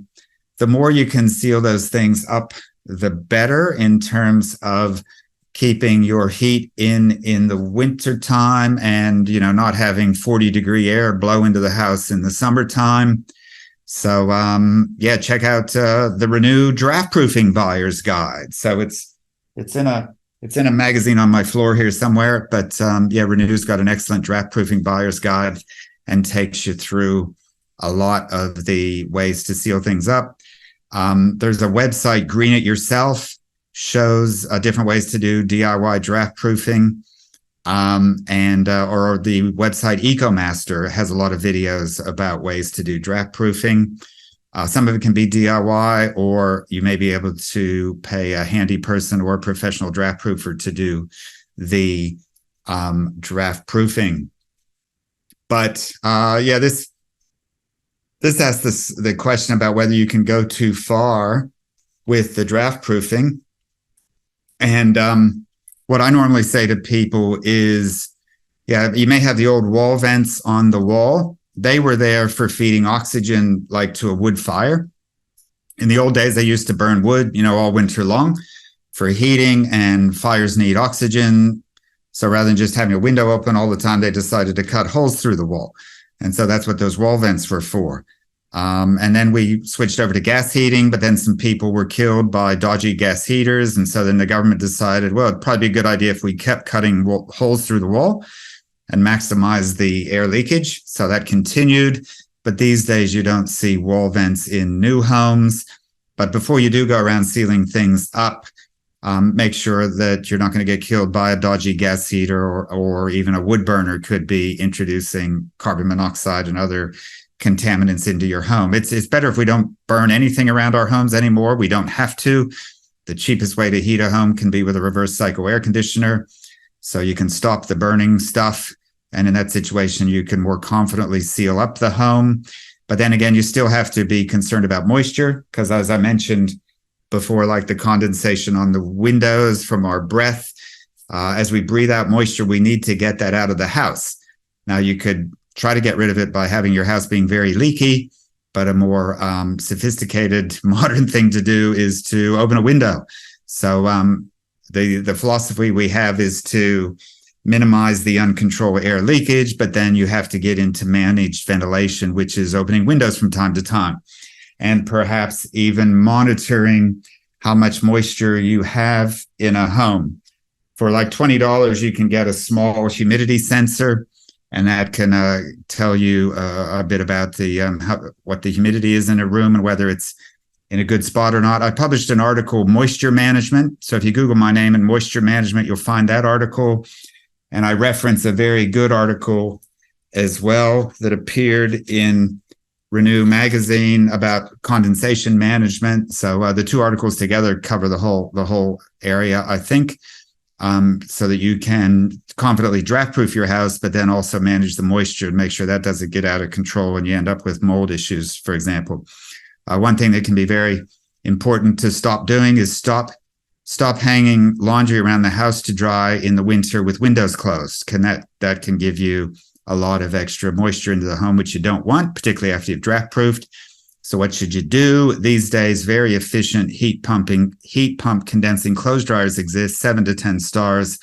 the more you can seal those things up, the better in terms of keeping your heat in the winter time and, not having 40-degree air blow into the house in the summertime. So, check out the Renew Draft Proofing Buyer's Guide. So it's in a magazine on my floor here somewhere, but Renew's got an excellent draft proofing buyer's guide and takes you through a lot of the ways to seal things up. There's a website, Green It Yourself, shows different ways to do DIY draft proofing. Or the website EcoMaster has a lot of videos about ways to do draft proofing. Some of it can be DIY, or you may be able to pay a handy person or a professional draft proofer to do the draft proofing. But this asks the question about whether you can go too far with the draft proofing. And what I normally say to people is, you may have the old wall vents on the wall. They were there for feeding oxygen, like to a wood fire. In the old days, they used to burn wood, all winter long for heating, and fires need oxygen. So rather than just having a window open all the time, they decided to cut holes through the wall. And so that's what those wall vents were for. And then we switched over to gas heating, but then some people were killed by dodgy gas heaters. And so then the government decided, well, it'd probably be a good idea if we kept cutting holes through the wall and maximize the air leakage. So that continued. but these days you don't see wall vents in new homes. But before you do go around sealing things up, make sure that you're not going to get killed by a dodgy gas heater, or even a wood burner could be introducing carbon monoxide and other contaminants into your home. It's better if we don't burn anything around our homes anymore. We don't have to. The cheapest way to heat a home can be with a reverse cycle air conditioner. So you can stop the burning stuff. And in that situation, you can more confidently seal up the home. But then again, you still have to be concerned about moisture, because as I mentioned before, like the condensation on the windows from our breath, as we breathe out moisture, we need to get that out of the house. Now, you could try to get rid of it by having your house being very leaky, but a more sophisticated modern thing to do is to open a window. So the philosophy we have is to minimize the uncontrolled air leakage, but then you have to get into managed ventilation, which is opening windows from time to time, and perhaps even monitoring how much moisture you have in a home. For like $20, you can get a small humidity sensor, and that can tell you a bit about what the humidity is in a room and whether it's in a good spot or not. I published an article, Moisture Management. So if you Google my name and moisture management, you'll find that article. And I reference a very good article as well that appeared in Renew magazine about condensation management. So the two articles together cover the whole area, I think, so that you can confidently draft-proof your house, but then also manage the moisture and make sure that doesn't get out of control and you end up with mold issues, for example. One thing that can be very important to stop doing is stop hanging laundry around the house to dry in the winter with windows closed. That can give you a lot of extra moisture into the home, which you don't want, particularly after you've draft-proofed. So what should you do? These days, very efficient heat pump condensing clothes dryers exist, 7 to 10 stars,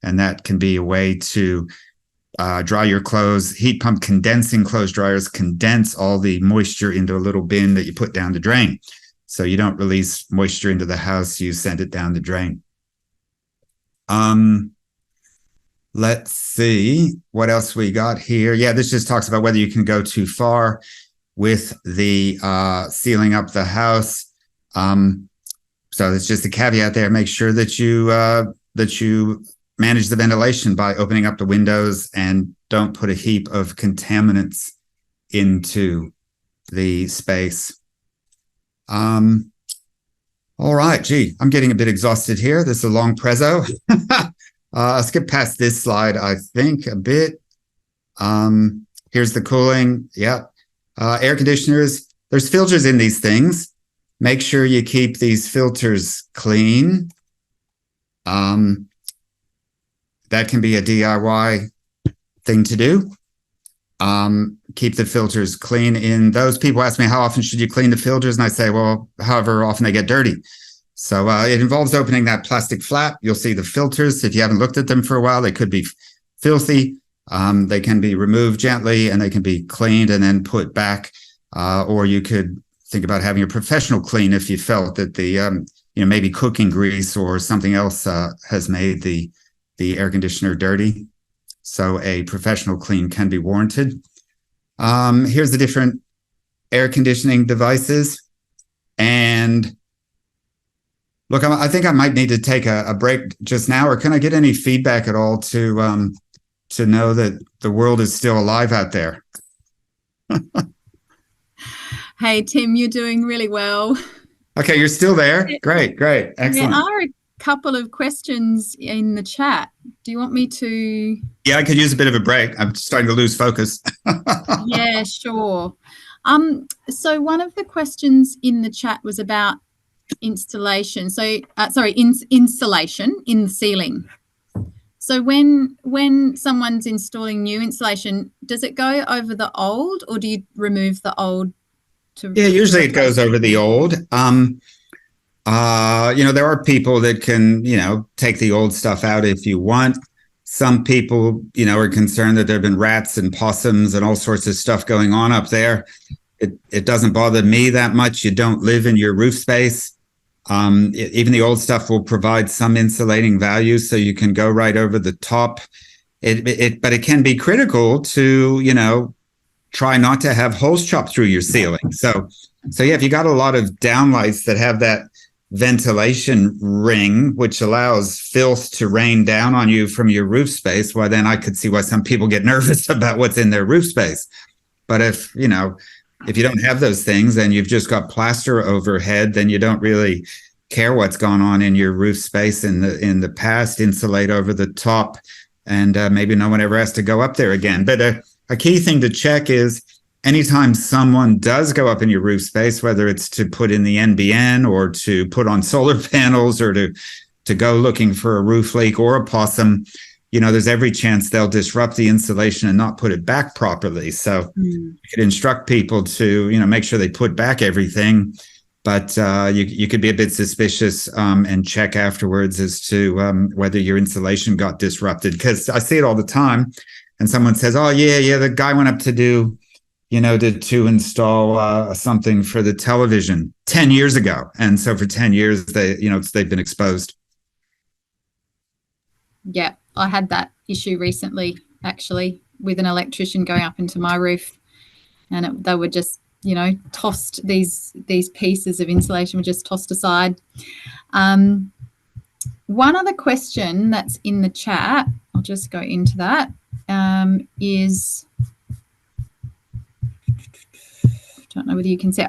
and that can be a way to dry your clothes. Heat pump condensing clothes dryers condense all the moisture into a little bin that you put down the drain. So you don't release moisture into the house, you send it down the drain. Let's see what else we got here. Yeah, this just talks about whether you can go too far with the sealing up the house. So it's just a caveat there. Make sure that you manage the ventilation by opening up the windows and don't put a heap of contaminants into the space. All right, gee, I'm getting a bit exhausted here. This is a long prezzo. I'll skip past this slide, I think, a bit. Here's the cooling. Yep. Air conditioners. There's filters in these things. Make sure you keep these filters clean. That can be a DIY thing to do. Keep the filters clean. In those, people ask me, how often should you clean the filters? And I say, well, however often they get dirty. So it involves opening that plastic flap. You'll see the filters. If you haven't looked at them for a while, they could be filthy. They can be removed gently and they can be cleaned and then put back. Or you could think about having a professional clean if you felt that the, maybe cooking grease or something else has made the air conditioner dirty. So a professional clean can be warranted. Here's the different air conditioning devices. And look, I think I might need to take a break just now, or can I get any feedback at all to know that the world is still alive out there? Hey, Tim, you're doing really well. Okay, you're still there. Great, excellent. There are a couple of questions in the chat. Do you want me to? Yeah, I could use a bit of a break. I'm starting to lose focus. Yeah, sure. So one of the questions in the chat was about installation. So, insulation in the ceiling. So when someone's installing new insulation, does it go over the old, or do you remove the old? Yeah, usually it goes over the old. There are people that can, take the old stuff out if you want. Some people, are concerned that there have been rats and possums and all sorts of stuff going on up there. It doesn't bother me that much. You don't live in your roof space. Even the old stuff will provide some insulating value, so you can go right over the top. But it can be critical to, try not to have holes chopped through your ceiling. So yeah, if you got a lot of downlights that have that ventilation ring, which allows filth to rain down on you from your roof space, well, then I could see why some people get nervous about what's in their roof space. But if you don't have those things and you've just got plaster overhead, then you don't really care what's gone on in your roof space in the past. Insulate over the top, and maybe no one ever has to go up there again. But a key thing to check is anytime someone does go up in your roof space, whether it's to put in the NBN or to put on solar panels or to go looking for a roof leak or a possum, there's every chance they'll disrupt the insulation and not put it back properly. So you could instruct people to, make sure they put back everything, but you could be a bit suspicious and check afterwards as to whether your insulation got disrupted. Because I see it all the time, and someone says, "Oh yeah, the guy went up to do, to install something for the television 10 years ago," and so for 10 years they've been exposed. Yeah, I had that issue recently, actually, with an electrician going up into my roof, and they were just, tossed. These pieces of insulation were just tossed aside. One other question that's in the chat, I'll just go into that, is, don't know whether you can say,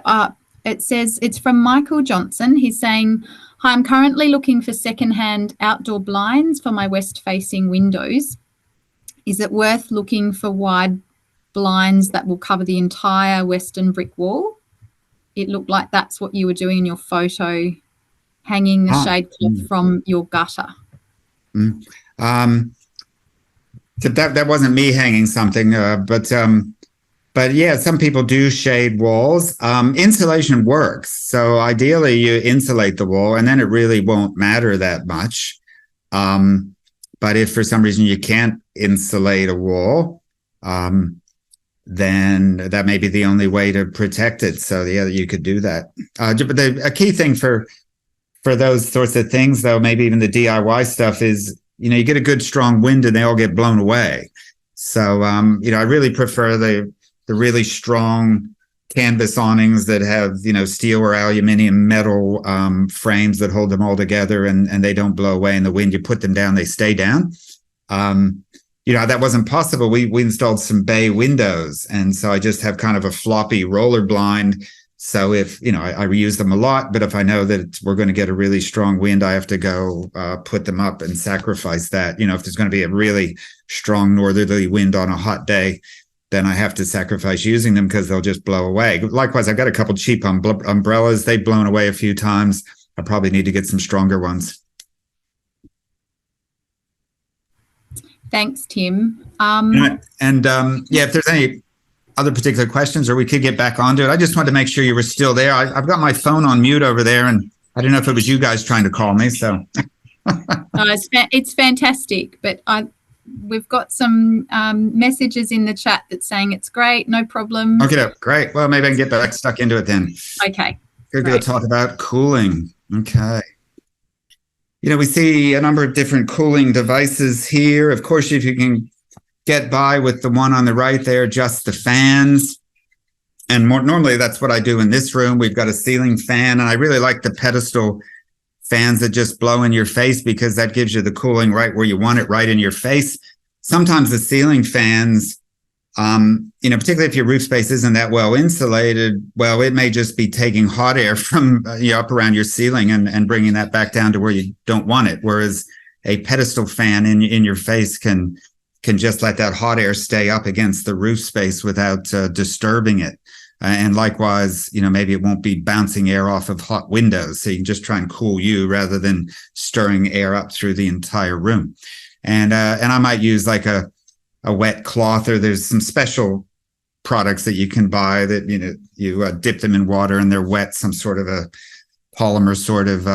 it says, it's from Michael Johnson. He's saying, "Hi, I'm currently looking for secondhand outdoor blinds for my west-facing windows. Is it worth looking for wide blinds that will cover the entire western brick wall?" It looked like that's what you were doing in your photo, hanging the shade cloth from your gutter. So that wasn't me hanging something, but yeah, some people do shade walls. Insulation works. So ideally you insulate the wall and then it really won't matter that much. But if for some reason you can't insulate a wall, then that may be the only way to protect it. So yeah, you could do that. But a key thing for those sorts of things, though, maybe even the DIY stuff, is, you get a good strong wind and they all get blown away. So, I really prefer the really strong canvas awnings that have, steel or aluminum metal frames that hold them all together and they don't blow away in the wind. You put them down, they stay down. That wasn't possible. We installed some bay windows, and so I just have kind of a floppy roller blind. So if, I reuse them a lot, but if I know that we're going to get a really strong wind, I have to go put them up and sacrifice that. If there's going to be a really strong northerly wind on a hot day, then I have to sacrifice using them because they'll just blow away. Likewise, I've got a couple cheap umbrellas. They've blown away a few times. I probably need to get some stronger ones. Thanks, Tim. If there's any other particular questions, or we could get back onto it. I just wanted to make sure you were still there. I've got my phone on mute over there, and I don't know if it was you guys trying to call me. So it's fantastic, but we've got some messages in the chat that's saying it's great, no problem. Okay, great. Well, maybe I can get back stuck into it then. Okay. We're going to talk about cooling. Okay. We see a number of different cooling devices here. Of course, if you can get by with the one on the right there, just the fans. And normally that's what I do in this room. We've got a ceiling fan, and I really like the pedestal fans that just blow in your face because that gives you the cooling right where you want it, right in your face. Sometimes the ceiling fans, particularly if your roof space isn't that well insulated, well, it may just be taking hot air from up around your ceiling and bringing that back down to where you don't want it. Whereas a pedestal fan in your face can just let that hot air stay up against the roof space without disturbing it. And likewise, maybe it won't be bouncing air off of hot windows. So you can just try and cool you rather than stirring air up through the entire room. And I might use like a wet cloth, or there's some special products that you can buy that, you dip them in water and they're wet, some sort of a polymer sort of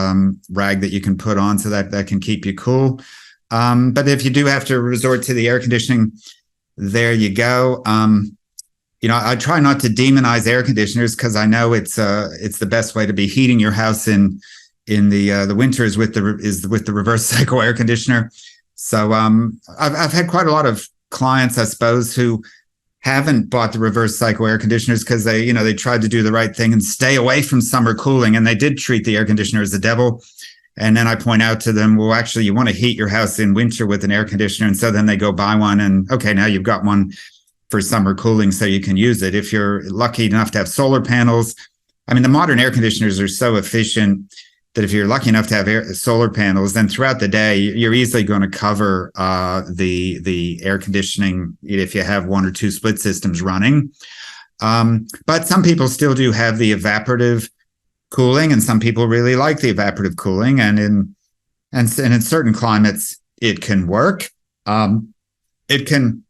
rag that you can put on so that can keep you cool. But if you do have to resort to the air conditioning, there you go. I try not to demonize air conditioners because I know it's the best way to be heating your house in the winter is with the reverse cycle air conditioner. So I've had quite a lot of clients, I suppose, who haven't bought the reverse cycle air conditioners because they tried to do the right thing and stay away from summer cooling, and they did treat the air conditioner as the devil. And then I point out to them, well, actually, you want to heat your house in winter with an air conditioner. And so then they go buy one, and okay, now you've got one for summer cooling so you can use it. If you're lucky enough to have solar panels, I mean, the modern air conditioners are so efficient that if you're lucky enough to have solar panels, then throughout the day, you're easily going to cover the air conditioning if you have one or two split systems running. But some people still do have the evaporative cooling, and some people really like the evaporative cooling. And in certain climates, it can work. It can,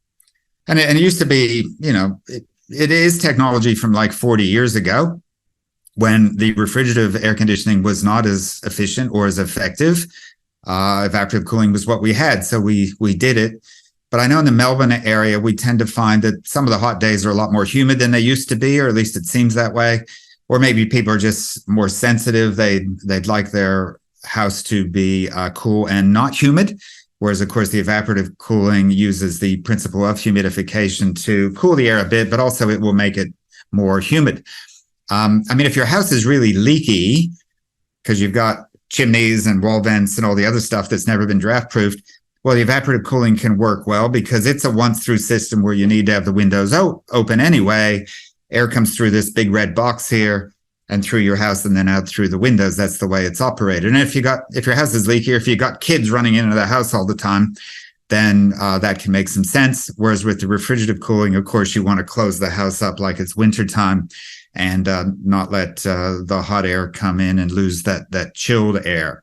and it used to be, it is technology from like 40 years ago, when the refrigerative air conditioning was not as efficient or as effective. Evaporative cooling was what we had, so we did it. But I know in the Melbourne area, we tend to find that some of the hot days are a lot more humid than they used to be, or at least it seems that way. Or maybe people are just more sensitive. They'd like their house to be cool and not humid. Whereas, of course, the evaporative cooling uses the principle of humidification to cool the air a bit, but also it will make it more humid. I mean, if your house is really leaky because you've got chimneys and wall vents and all the other stuff that's never been draft proofed, well, the evaporative cooling can work well because it's a once through system where you need to have the windows open anyway. Air comes through this big red box here and through your house and then out through the windows. That's the way it's operated. And if your house is leaky, or if you got kids running into the house all the time, then that can make some sense. Whereas with the refrigerative cooling, of course, you want to close the house up like it's wintertime and not let the hot air come in and lose that chilled air.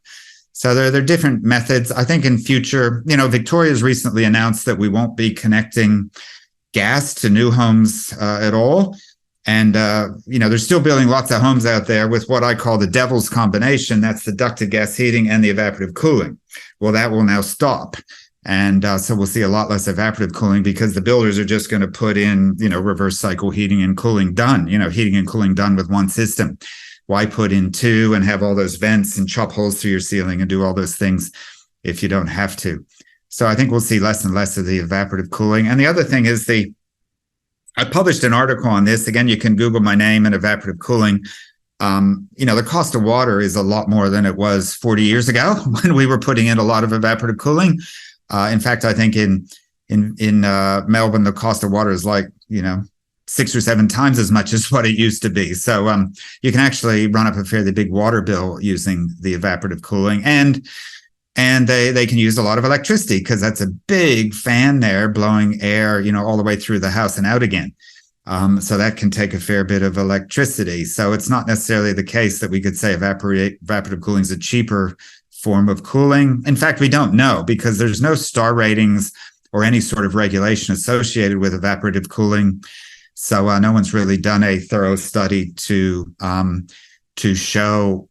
So there are different methods. I think in future, Victoria's recently announced that we won't be connecting gas to new homes at all. And, they're still building lots of homes out there with what I call the devil's combination. That's the ducted gas heating and the evaporative cooling. Well, that will now stop. And so we'll see a lot less evaporative cooling because the builders are just going to put in, reverse cycle heating and cooling done, heating and cooling done with one system. Why put in two and have all those vents and chop holes through your ceiling and do all those things if you don't have to? So I think we'll see less and less of the evaporative cooling. And the other thing is I published an article on this. Again, you can Google my name and evaporative cooling. The cost of water is a lot more than it was 40 years ago when we were putting in a lot of evaporative cooling. In fact, I think in Melbourne, the cost of water is like, 6 or 7 times as much as what it used to be. So you can actually run up a fairly big water bill using the evaporative cooling. And they can use a lot of electricity because that's a big fan there blowing air, all the way through the house and out again. So that can take a fair bit of electricity. So it's not necessarily the case that we could say evaporative cooling is a cheaper form of cooling. In fact, we don't know because there's no star ratings or any sort of regulation associated with evaporative cooling. So no one's really done a thorough study to show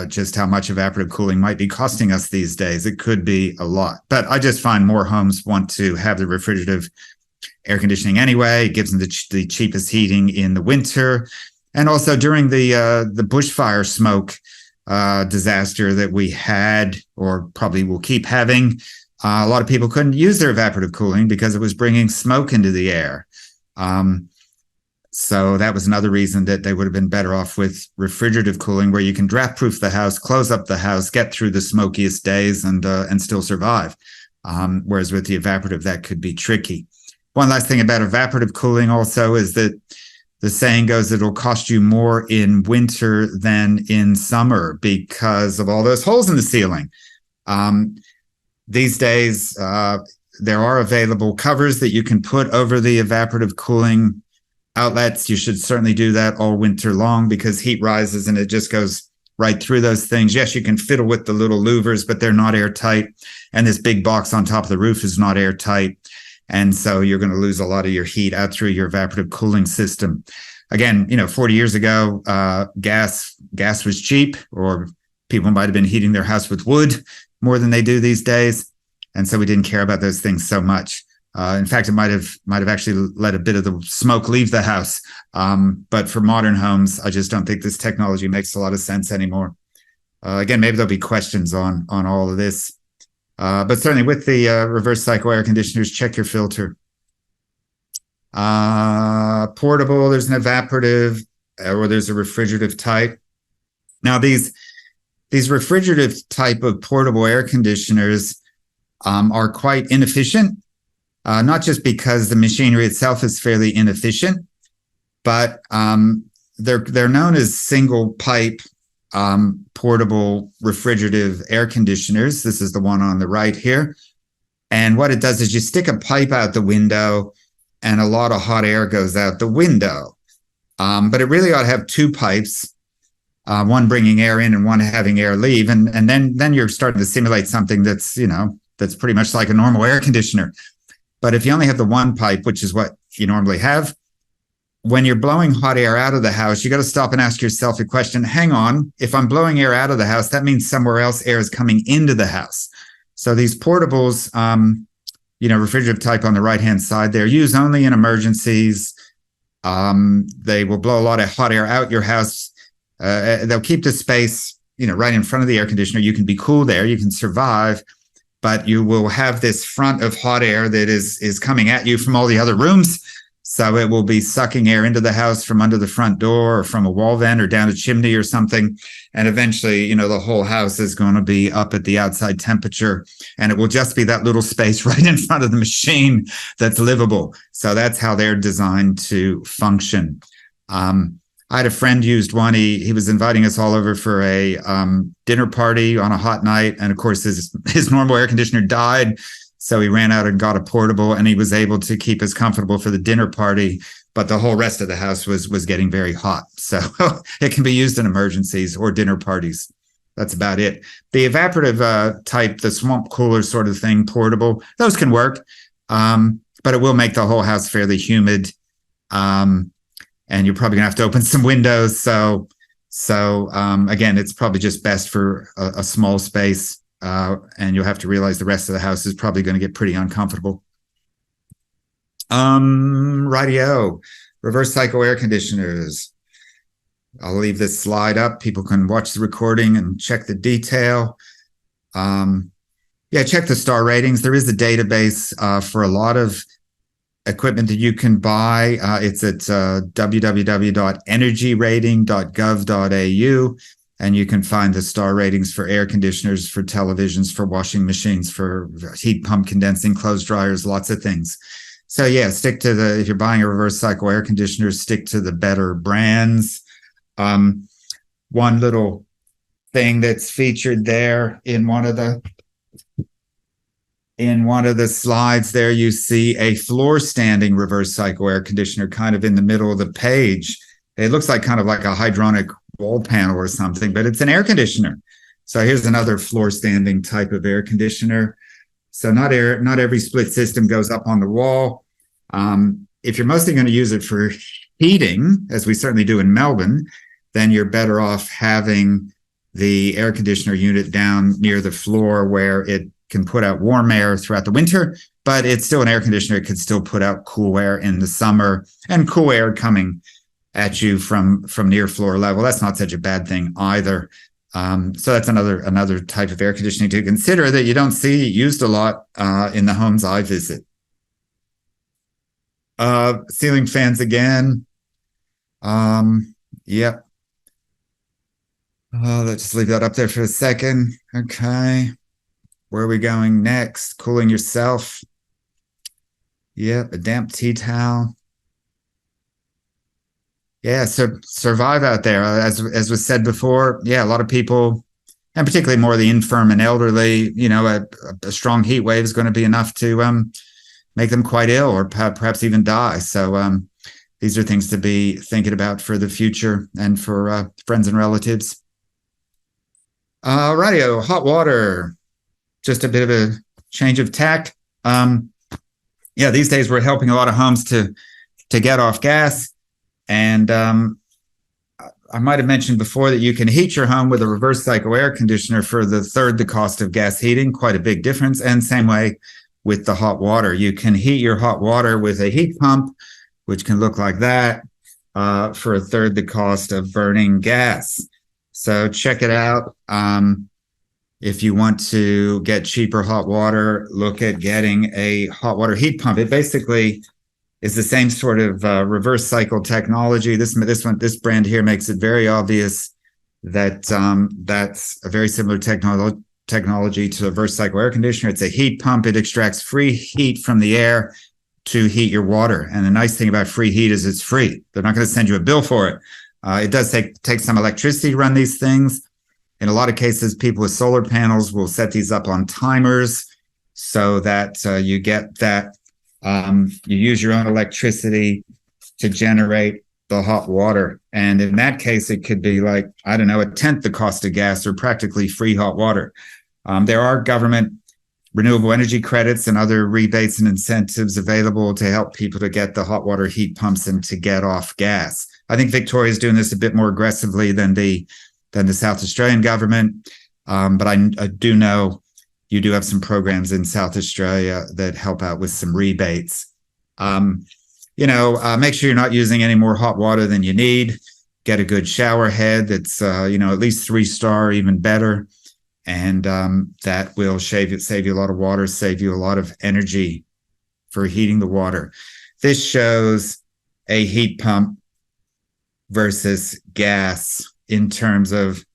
just how much evaporative cooling might be costing us these days. It could be a lot, but I just find more homes want to have the refrigerative air conditioning anyway. It gives them the cheapest heating in the winter. And also during the bushfire smoke disaster that we had, or probably will keep having, a lot of people couldn't use their evaporative cooling because it was bringing smoke into the air. So that was another reason that they would have been better off with refrigerative cooling, where you can draft proof the house, close up the house, get through the smokiest days and still survive. Whereas with the evaporative, that could be tricky. One last thing about evaporative cooling also is that the saying goes that it'll cost you more in winter than in summer because of all those holes in the ceiling. These days, there are available covers that you can put over the evaporative cooling outlets. You should certainly do that all winter long because heat rises and it just goes right through those things. Yes, you can fiddle with the little louvers, but they're not airtight. And this big box on top of the roof is not airtight. And so you're going to lose a lot of your heat out through your evaporative cooling system. Again, 40 years ago, gas was cheap, or people might have been heating their house with wood more than they do these days. And so we didn't care about those things so much. In fact, it might have actually let a bit of the smoke leave the house. But for modern homes, I just don't think this technology makes a lot of sense anymore. Again, maybe there'll be questions on all of this. But certainly with the reverse cycle air conditioners, check your filter. Portable, there's an evaporative, or there's a refrigerative type. Now, these refrigerative type of portable air conditioners are quite inefficient, not just because the machinery itself is fairly inefficient, but they're known as single pipe portable refrigerative air conditioners. This is the one on the right here. And what it does is you stick a pipe out the window and a lot of hot air goes out the window. But it really ought to have two pipes, one bringing air in and one having air leave. And then you're starting to simulate something that's pretty much like a normal air conditioner. But if you only have the one pipe, which is what you normally have, when you're blowing hot air out of the house, you got to stop and ask yourself a question. Hang on, if I'm blowing air out of the house, that means somewhere else air is coming into the house. So these portables, refrigerative type on the right-hand side, they're used only in emergencies. They will blow a lot of hot air out your house. They'll keep the space, right in front of the air conditioner. You can be cool there, you can survive, but you will have this front of hot air that is coming at you from all the other rooms. So it will be sucking air into the house from under the front door or from a wall vent or down a chimney or something. And eventually, the whole house is going to be up at the outside temperature, and it will just be that little space right in front of the machine that's livable. So that's how they're designed to function. I had a friend used one. He was inviting us all over for a dinner party on a hot night. And of course, his normal air conditioner died. So he ran out and got a portable, and he was able to keep us comfortable for the dinner party. But the whole rest of the house was getting very hot. So it can be used in emergencies or dinner parties. That's about it. The evaporative type, the swamp cooler sort of thing, portable, those can work. But it will make the whole house fairly humid. And you're probably gonna have to open some windows. So again, it's probably just best for a small space. And you'll have to realize the rest of the house is probably going to get pretty uncomfortable. Rightio, reverse cycle air conditioners. I'll leave this slide up. People can watch the recording and check the detail. Check the star ratings. There is a database for a lot of equipment that you can buy. It's at www.energyrating.gov.au. And you can find the star ratings for air conditioners, for televisions, for washing machines, for heat pump, condensing, clothes dryers, lots of things. So if you're buying a reverse cycle air conditioner, stick to the better brands. One little thing that's featured there in one of the slides there, you see a floor standing reverse cycle air conditioner kind of in the middle of the page. It looks like kind of like a hydronic wall panel or something, but it's an air conditioner. So here's another floor standing type of air conditioner. So not every split system goes up on the wall. If you're mostly going to use it for heating, as we certainly do in Melbourne, then you're better off having the air conditioner unit down near the floor where it can put out warm air throughout the winter, but it's still an air conditioner. It could still put out cool air in the summer, and cool air coming at you from near floor level. That's not such a bad thing either. So that's another type of air conditioning to consider that you don't see used a lot in the homes I visit. Ceiling fans again. Yep. Let's just leave that up there for a second. Okay. Where are we going next? Cooling yourself. Yep. A damp tea towel. Yeah, so survive out there. As was said before, a lot of people, and particularly more of the infirm and elderly, a strong heat wave is going to be enough to make them quite ill or perhaps even die. So these are things to be thinking about for the future and for friends and relatives. Rightio, hot water. Just a bit of a change of tack. These days we're helping a lot of homes to get off gas. And I might have mentioned before that you can heat your home with a reverse cycle air conditioner for the third the cost of gas heating, quite a big difference. And same way with the hot water. You can heat your hot water with a heat pump, which can look like that, for a third the cost of burning gas. So check it out. If you want to get cheaper hot water, look at getting a hot water heat pump. It is the same sort of reverse cycle technology. This brand here makes it very obvious that that's a very similar technology to a reverse cycle air conditioner. It's a heat pump. It extracts free heat from the air to heat your water. And the nice thing about free heat is it's free. They're not going to send you a bill for it. It does take some electricity to run these things. In a lot of cases, people with solar panels will set these up on timers so that you get that. You use your own electricity to generate the hot water. And in that case, it could be like, I don't know, a tenth the cost of gas or practically free hot water. There are government renewable energy credits and other rebates and incentives available to help people to get the hot water heat pumps and to get off gas. I think Victoria is doing this a bit more aggressively than the South Australian government. But I do know you do have some programs in South Australia that help out with some rebates. Make sure you're not using any more hot water than you need. Get a good shower head that's, at least 3-star, even better. And that will save you a lot of water, save you a lot of energy for heating the water. This shows a heat pump versus gas in terms of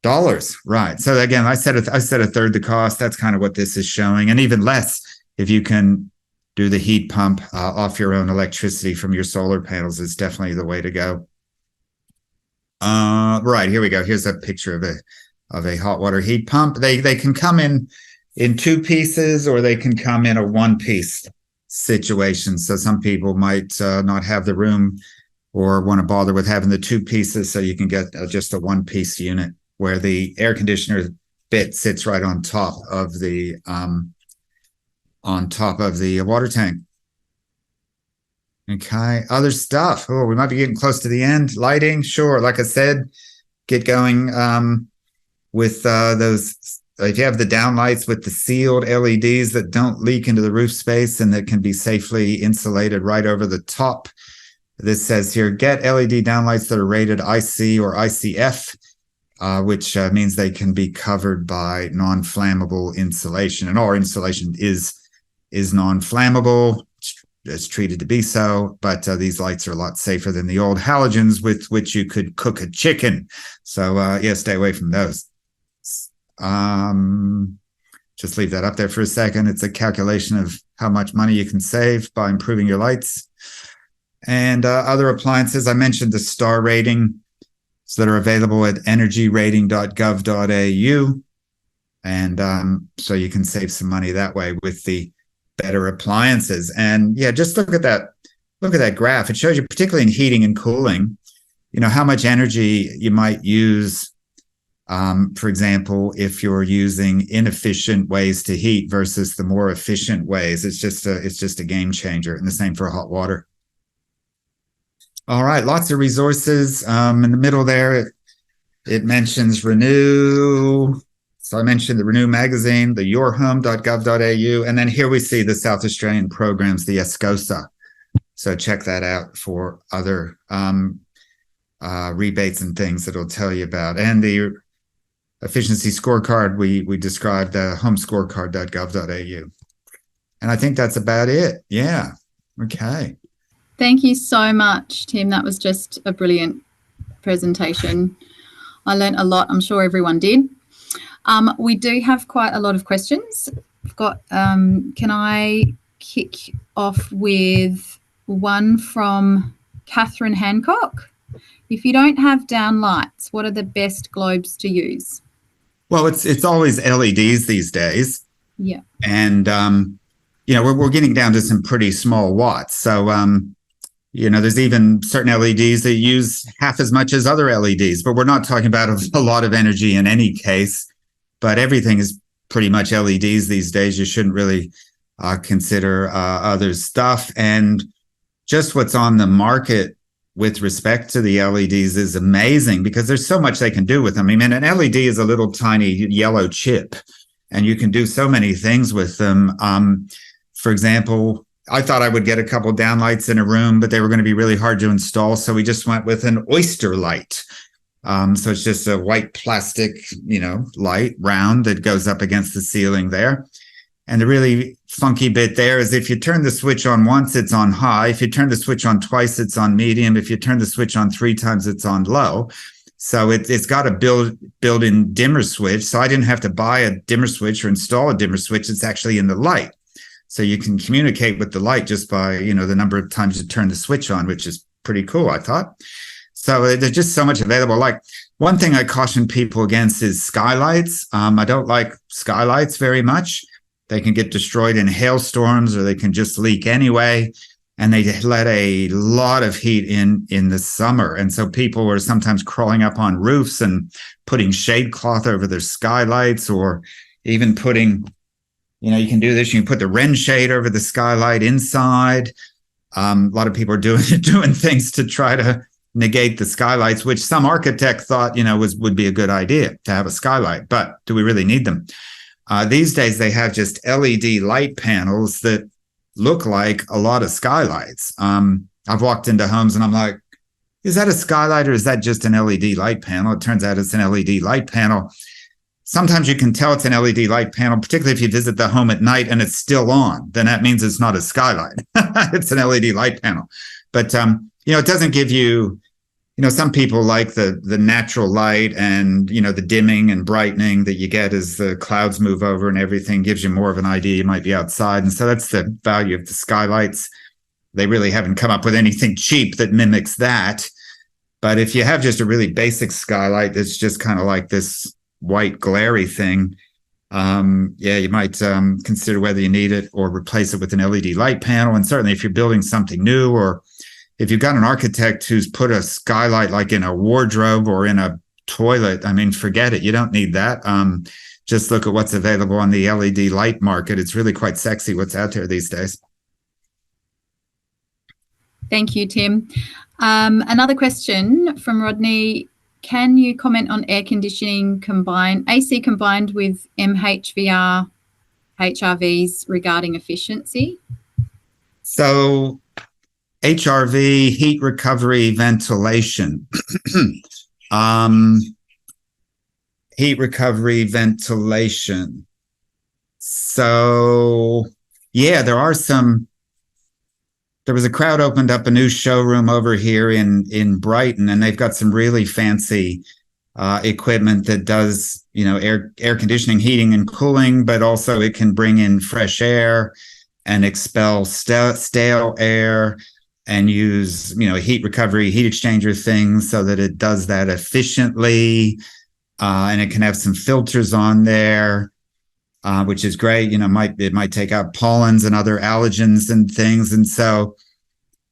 dollars, right? So again, I said a third the cost. That's kind of what this is showing, and even less if you can do the heat pump off your own electricity from your solar panels. Is definitely the way to go. Right, here we go. Here's a picture of a hot water heat pump. They can come in 2 pieces, or they can come in a 1-piece situation. So some people might not have the room or want to bother with having the 2 pieces, so you can get just a 1-piece unit where the air conditioner bit sits right on top of the water tank. Okay, other stuff. Oh, we might be getting close to the end. Lighting, sure. Like I said, get going with those. If you have the downlights with the sealed LEDs that don't leak into the roof space and that can be safely insulated right over the top. This says here, get LED downlights that are rated IC or ICF, which means they can be covered by non-flammable insulation. And our insulation is non-flammable. It's treated to be so, but these lights are a lot safer than the old halogens with which you could cook a chicken. So stay away from those. Just leave that up there for a second. It's a calculation of how much money you can save by improving your lights. And other appliances, I mentioned the star rating that are available at energyrating.gov.au. And so you can save some money that way with the better appliances. And just look at that graph. It shows you, particularly in heating and cooling, how much energy you might use. For example, if you're using inefficient ways to heat versus the more efficient ways, it's just a game changer. And the same for hot water. All right, lots of resources. In the middle there, it mentions Renew. So I mentioned the Renew magazine, the yourhome.gov.au, and then here we see the South Australian programs, the ESCOSA. So check that out for other rebates and things that it'll tell you about. And the efficiency scorecard, we described homescorecard.gov.au. And I think that's about it. Yeah. Okay. Thank you so much, Tim. That was just a brilliant presentation. I learned a lot. I'm sure everyone did. We do have quite a lot of questions. I've got, can I kick off with one from Catherine Hancock? If you don't have down lights, what are the best globes to use? Well, it's always LEDs these days. Yeah. And, we're getting down to some pretty small watts. So, there's even certain LEDs that use half as much as other LEDs, but we're not talking about a lot of energy in any case. But everything is pretty much LEDs these days. You shouldn't really consider other stuff. And just what's on the market with respect to the LEDs is amazing because there's so much they can do with them. I mean, an LED is a little tiny yellow chip, and you can do so many things with them. For example, I thought I would get a couple downlights in a room, but they were going to be really hard to install. So we just went with an oyster light. So it's just a white plastic, light round that goes up against the ceiling there. And the really funky bit there is if you turn the switch on once, it's on high. If you turn the switch on twice, it's on medium. If you turn the switch on 3 times, it's on low. So it's got a built-in dimmer switch. So I didn't have to buy a dimmer switch or install a dimmer switch. It's actually in the light. So you can communicate with the light just by, the number of times you turn the switch on, which is pretty cool, I thought. So there's just so much available. Like, one thing I caution people against is skylights. I don't like skylights very much. They can get destroyed in hailstorms, or they can just leak anyway. And they let a lot of heat in the summer. And so people were sometimes crawling up on roofs and putting shade cloth over their skylights, or even putting, you can do this. You can put the Wren shade over the skylight inside. A lot of people are doing things to try to negate the skylights, which some architect thought, would be a good idea to have a skylight. But do we really need them? These days, they have just LED light panels that look like a lot of skylights. I've walked into homes and I'm like, is that a skylight or is that just an LED light panel? It turns out it's an LED light panel. Sometimes you can tell it's an LED light panel, particularly if you visit the home at night and it's still on. Then that means it's not a skylight. It's an LED light panel. But, it doesn't give you, some people like the natural light and, the dimming and brightening that you get as the clouds move over and everything gives you more of an idea you might be outside. And so that's the value of the skylights. They really haven't come up with anything cheap that mimics that. But if you have just a really basic skylight that's just kind of like this white glary thing, you might consider whether you need it or replace it with an LED light panel. And certainly if you're building something new, or if you've got an architect who's put a skylight like in a wardrobe or in a toilet, forget it. You don't need that. Just look at what's available on the LED light market. It's really quite sexy what's out there these days. Thank you, Tim. Another question from Rodney. Can you comment on air conditioning AC combined with MHVR HRVs regarding efficiency? So HRV, heat recovery ventilation. Heat recovery ventilation. So, there was a crowd opened up a new showroom over here in Brighton, and they've got some really fancy equipment that does, air conditioning, heating and cooling, but also it can bring in fresh air and expel stale air, and use, heat recovery, heat exchanger things so that it does that efficiently. And it can have some filters on there, which is great. It might take out pollens and other allergens and things. And so,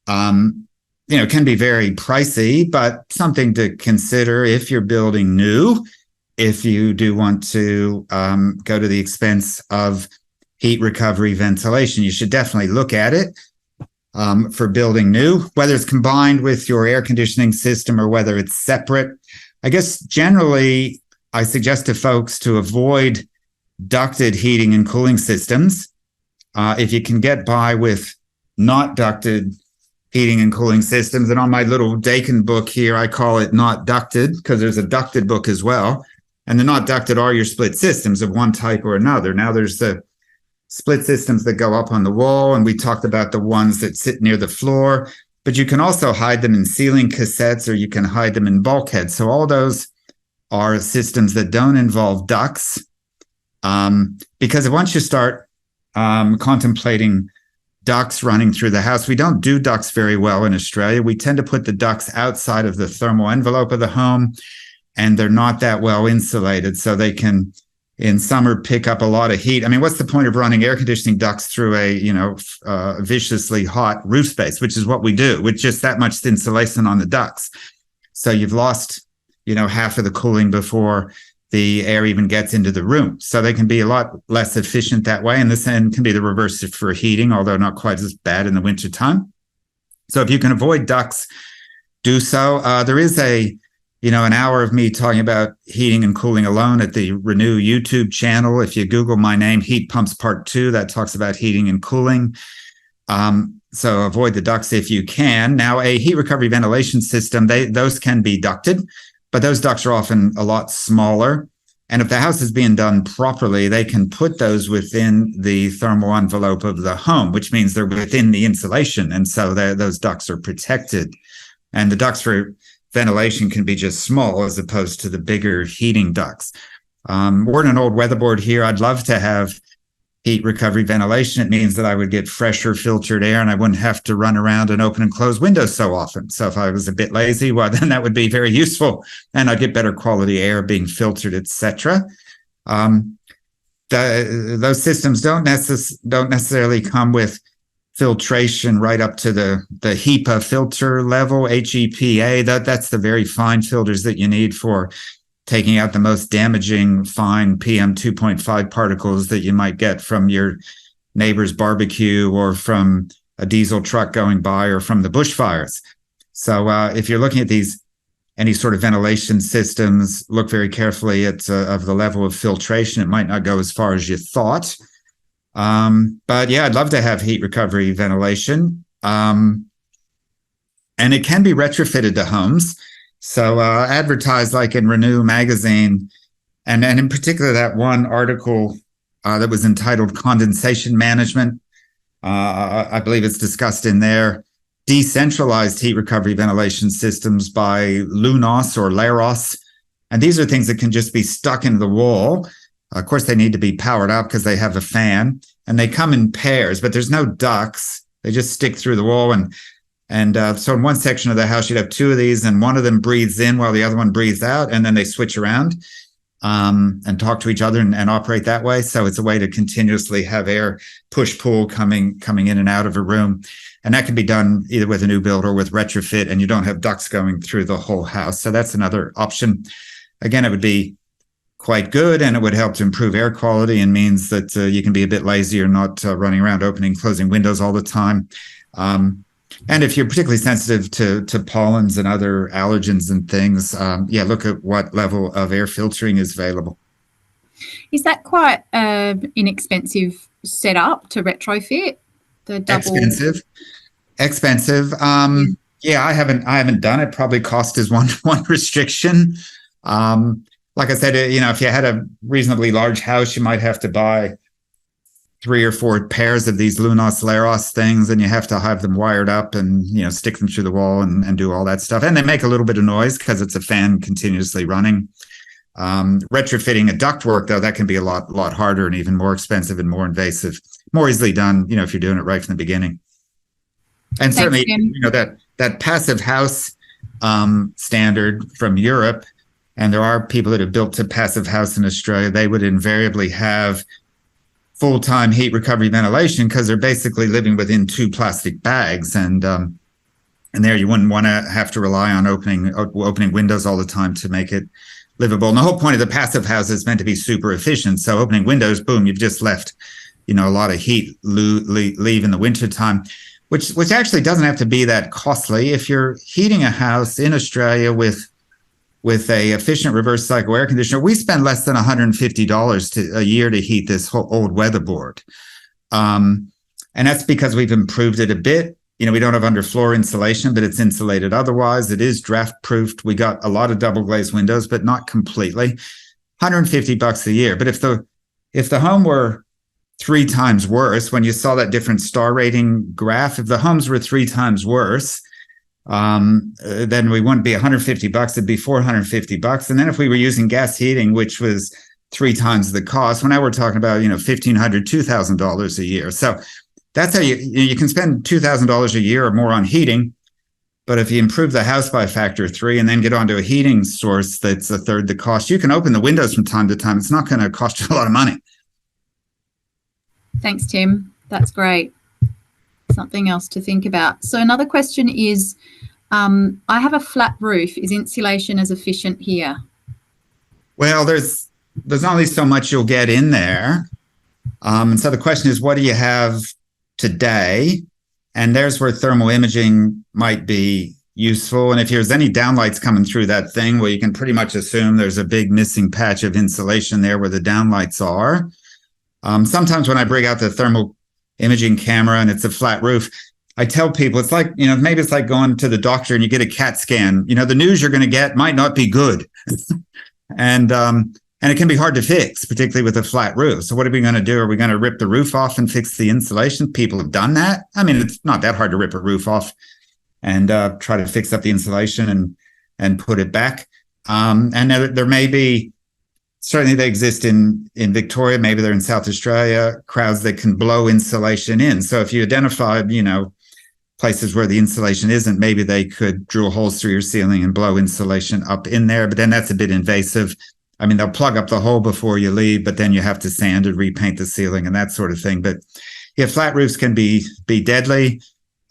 it can be very pricey, but something to consider if you're building new, if you do want to go to the expense of heat recovery ventilation. You should definitely look at it. For building new, whether it's combined with your air conditioning system or whether it's separate. I guess generally I suggest to folks to avoid ducted heating and cooling systems. If you can get by with not ducted heating and cooling systems, and on my little Dakin book here, I call it not ducted because there's a ducted book as well. And the not ducted are your split systems of one type or another. Now there's the split systems that go up on the wall, and we talked about the ones that sit near the floor, but you can also hide them in ceiling cassettes, or you can hide them in bulkheads. So all those are systems that don't involve ducts, because once you start contemplating ducts running through the house, we don't do ducts very well in Australia. We tend to put the ducts outside of the thermal envelope of the home, and they're not that well insulated, so they can in summer pick up a lot of heat. What's the point of running air conditioning ducts through a viciously hot roof space, which is what we do with just that much insulation on the ducts. So you've lost, half of the cooling before the air even gets into the room. So they can be a lot less efficient that way. And this end can be the reverse for heating, although not quite as bad in the wintertime. So if you can avoid ducts, do so. There is an hour of me talking about heating and cooling alone at the Renew YouTube channel. If you Google my name, Heat Pumps Part 2, that talks about heating and cooling. So avoid the ducts if you can. Now, a heat recovery ventilation system, those can be ducted, but those ducts are often a lot smaller. And if the house is being done properly, they can put those within the thermal envelope of the home, which means they're within the insulation. And so those ducts are protected. And the ducts for ventilation can be just small as opposed to the bigger heating ducts. We're in an old weatherboard here. I'd love to have heat recovery ventilation. It means that I would get fresher filtered air and I wouldn't have to run around and open and close windows so often. So if I was a bit lazy, well, then that would be very useful and I'd get better quality air being filtered, etc. Those systems don't necessarily come with filtration right up to the HEPA filter level, HEPA. That's the very fine filters that you need for taking out the most damaging fine PM 2.5 particles that you might get from your neighbor's barbecue or from a diesel truck going by or from the bushfires. So if you're looking at any sort of ventilation systems, look very carefully at of the level of filtration. It might not go as far as you thought. But yeah, I'd love to have heat recovery ventilation. And it can be retrofitted to homes. So advertised like in Renew magazine, and in particular that one article that was entitled Condensation Management. I believe it's discussed in there. Decentralized heat recovery ventilation systems by Lunos or Laros. And these are things that can just be stuck into the wall. Of course, they need to be powered up because they have a fan. And they come in pairs, but there's no ducts. They just stick through the wall. And so in one section of the house, you'd have two of these, and one of them breathes in while the other one breathes out, and then they switch around and talk to each other and operate that way. So it's a way to continuously have air push-pull coming in and out of a room. And that can be done either with a new build or with retrofit, and you don't have ducts going through the whole house. So that's another option. Again, it would be quite good, and it would help to improve air quality and means that you can be a bit lazier, not running around opening, closing windows all the time. And if you're particularly sensitive to pollens and other allergens and things, look at what level of air filtering is available. Is that quite inexpensive setup to retrofit? The double expensive. Yeah, I haven't done it. Probably cost is one restriction. Like I said, if you had a reasonably large house, you might have to buy 3 or 4 pairs of these Lunos Laros things, and you have to have them wired up and stick them through the wall and do all that stuff. And they make a little bit of noise because it's a fan continuously running. Retrofitting a ductwork, though, that can be a lot harder and even more expensive and more invasive. More easily done, if you're doing it right from the beginning. And certainly, that passive house standard from Europe, and there are people that have built a passive house in Australia, they would invariably have full-time heat recovery ventilation because they're basically living within 2 plastic bags. And there you wouldn't want to have to rely on opening windows all the time to make it livable. And the whole point of the passive house is meant to be super efficient. So opening windows, boom, you've just left, a lot of heat leave in the wintertime, which actually doesn't have to be that costly. If you're heating a house in Australia with a efficient reverse cycle air conditioner, we spend less than $150 a year to heat this whole old weatherboard. And that's because we've improved it a bit. We don't have underfloor insulation, but it's insulated otherwise. It is draft proofed. We got a lot of double glazed windows, but not completely. $150 a year. But if the home were 3 times worse, when you saw that different star rating graph, if the homes were 3 times worse, then we wouldn't be $150, it'd be $450. And then if we were using gas heating, which was 3 times the cost, well, now we're talking about, $1,500, $2,000 a year. So that's how you can spend $2,000 a year or more on heating. But if you improve the house by a factor of 3 and then get onto a heating source that's a third the cost, you can open the windows from time to time. It's not going to cost you a lot of money. Thanks, Tim. That's great. Something else to think about. So another question is, I have a flat roof. Is insulation as efficient here? Well, there's only so much you'll get in there. And so the question is, what do you have today? And there's where thermal imaging might be useful. And if there's any downlights coming through that thing, well, you can pretty much assume there's a big missing patch of insulation there where the downlights are. Sometimes when I bring out the thermal imaging camera and it's a flat roof, I tell people it's like, maybe it's like going to the doctor and you get a CAT scan. The news you're going to get might not be good. And And it can be hard to fix, particularly with a flat roof. So what are we going to do? Are we going to rip the roof off and fix the insulation? People have done that. I mean, it's not that hard to rip a roof off and try to fix up the insulation and put it back. And there may be, certainly they exist in Victoria, maybe they're in South Australia, crowds that can blow insulation in. So if you identify, places where the insulation isn't, maybe they could drill holes through your ceiling and blow insulation up in there. But then that's a bit invasive. I mean, they'll plug up the hole before you leave, but then you have to sand and repaint the ceiling and that sort of thing. But yeah, flat roofs can be deadly.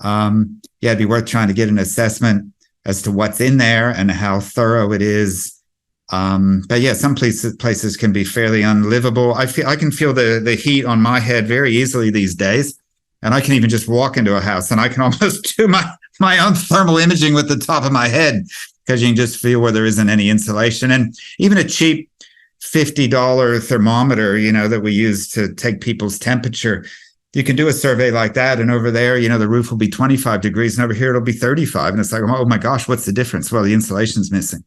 It'd be worth trying to get an assessment as to what's in there and how thorough it is. But yeah, some places can be fairly unlivable. I can feel the heat on my head very easily these days. And I can even just walk into a house and I can almost do my own thermal imaging with the top of my head, because you can just feel where there isn't any insulation. And even a cheap $50 thermometer, that we use to take people's temperature, you can do a survey like that. And over there, the roof will be 25 degrees and over here it'll be 35. And it's like, oh my gosh, what's the difference? Well, the insulation's missing.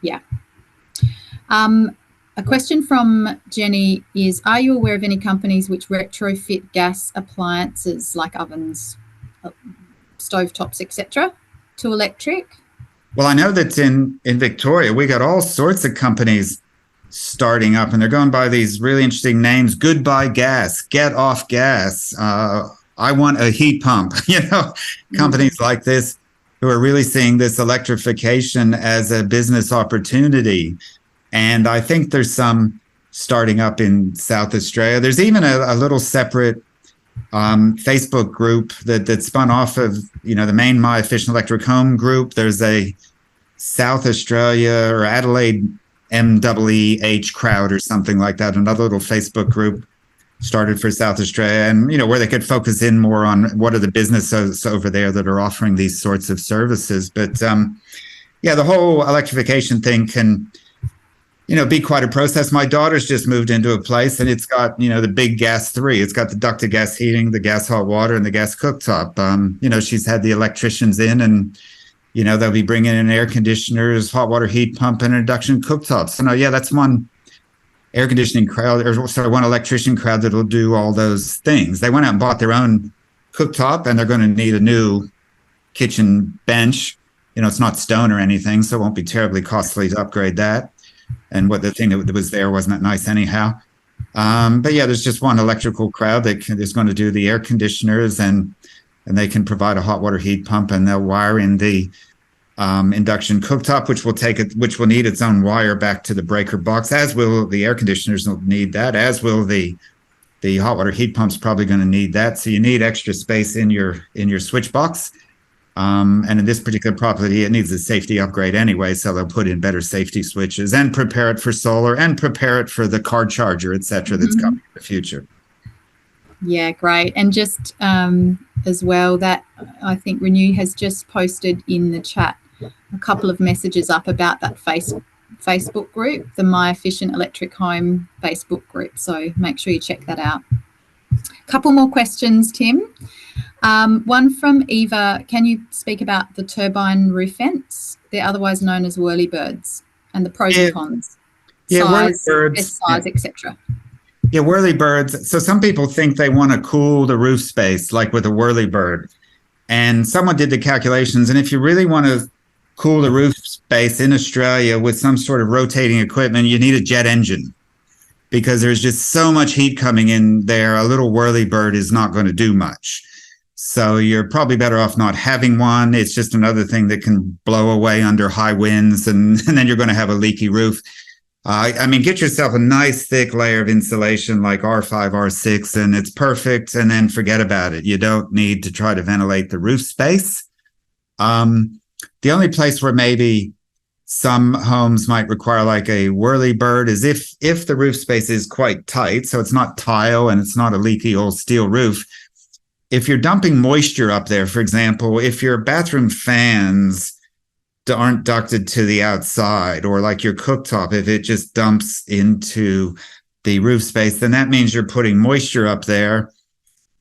Yeah. A question from Jenny is, are you aware of any companies which retrofit gas appliances like ovens, stovetops, etc., to electric? Well, I know that in Victoria, we got all sorts of companies starting up, and they're going by these really interesting names. Goodbye gas, get off gas. I want a heat pump, companies like this who are really seeing this electrification as a business opportunity. And I think there's some starting up in South Australia. There's even a little separate Facebook group that spun off of, the main My Efficient Electric Home group. There's a South Australia or Adelaide MWEH crowd or something like that, another little Facebook group started for South Australia, and where they could focus in more on what are the businesses over there that are offering these sorts of services. But the whole electrification thing can be quite a process. My daughter's just moved into a place and it's got, the big gas 3. It's got the ducted gas heating, the gas hot water, and the gas cooktop. She's had the electricians in and, they'll be bringing in air conditioners, hot water heat pump, and induction cooktops. So, that's one air conditioning crowd, or one electrician crowd that'll do all those things. They went out and bought their own cooktop, and they're going to need a new kitchen bench. It's not stone or anything, so it won't be terribly costly to upgrade that. And what the thing that was there wasn't that nice anyhow. But yeah, there's just one electrical crowd that is going to do the air conditioners, and they can provide a hot water heat pump, and they'll wire in the induction cooktop, which will need its own wire back to the breaker box, as will the air conditioners will need that, as will the hot water heat pump's probably going to need that. So you need extra space in your switch box. And in this particular property, it needs a safety upgrade anyway, so they'll put in better safety switches and prepare it for solar and prepare it for the car charger, et cetera, that's coming in the future. Yeah, great. And just as well, that I think Renew has just posted in the chat a couple of messages up about that Facebook group, the My Efficient Electric Home Facebook group. So make sure you check that out. A couple more questions, Tim. One from Eva. Can you speak about the turbine roof vents? They're otherwise known as whirlybirds, and the pros and cons. Size, size, etc. Yeah, whirlybirds. So some people think they want to cool the roof space, like with a whirlybird. And someone did the calculations, and if you really want to cool the roof space in Australia with some sort of rotating equipment, you need a jet engine, because there's just so much heat coming in there. A little whirlybird is not going to do much. So you're probably better off not having one. It's just another thing that can blow away under high winds, and then you're going to have a leaky roof. Get yourself a nice thick layer of insulation like R5, R6, and it's perfect, and then forget about it. You don't need to try to ventilate the roof space. The only place where maybe some homes might require like a whirlybird is if the roof space is quite tight, so it's not tile and it's not a leaky old steel roof. If you're dumping moisture up there, for example, if your bathroom fans aren't ducted to the outside, or like your cooktop, if it just dumps into the roof space, then that means you're putting moisture up there.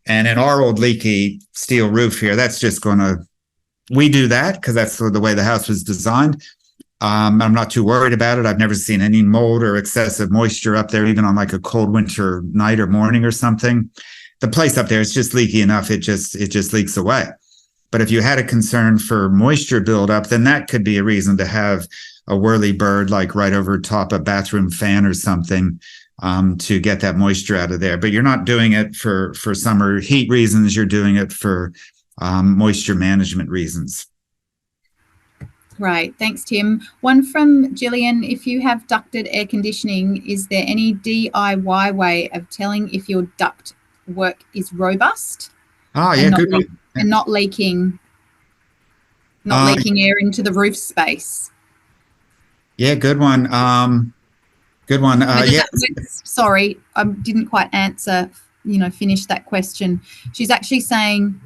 And in our old leaky steel roof here, that's just going to, we do that because that's the way the house was designed. I'm not too worried about it. I've never seen any mold or excessive moisture up there, even on like a cold winter night or morning or something. The place up there is just leaky enough. It just leaks away. But if you had a concern for moisture buildup, then that could be a reason to have a whirly bird like right over top a bathroom fan or something, to get that moisture out of there. But you're not doing it for summer heat reasons. You're doing it for moisture management reasons. Great. Thanks, Tim. One from Gillian. If you have ducted air conditioning, is there any DIY way of telling if your duct work is robust? Oh, yeah, good one. And not leaking air into the roof space? Yeah, good one. Good one. Yeah. Sorry, I didn't quite answer, finish that question. She's actually saying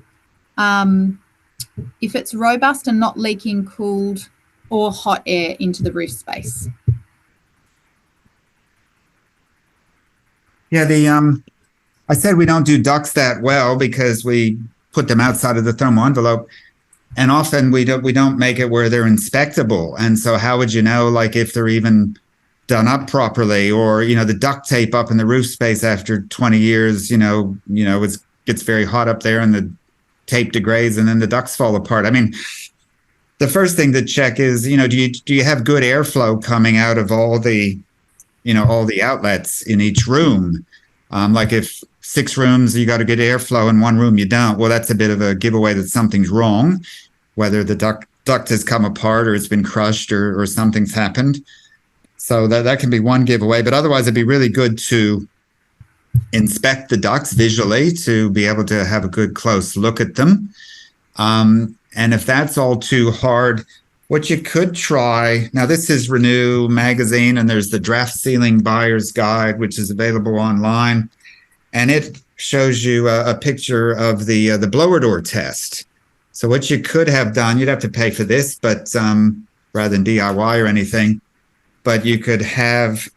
if it's robust and not leaking cooled or hot air into the roof space. Yeah, I said we don't do ducts that well because we put them outside of the thermal envelope, and often we don't make it where they're inspectable. And so how would you know, like, if they're even done up properly, or the duct tape up in the roof space after 20 years, it gets very hot up there and the tape degrades and then the ducts fall apart. I mean, the first thing to check is, do you have good airflow coming out of all the outlets in each room? Like if 6 rooms, you got a good airflow, in 1 room you don't. Well, that's a bit of a giveaway that something's wrong, whether the duct has come apart or it's been crushed or something's happened. So that can be one giveaway. But otherwise, it'd be really good to inspect the ducts visually to be able to have a good close look at them. And if that's all too hard, what you could try, now this is Renew magazine, and there's the Draft Ceiling Buyer's Guide, which is available online. And it shows you a picture of the blower door test. So what you could have done, you'd have to pay for this, but rather than DIY or anything, but you could have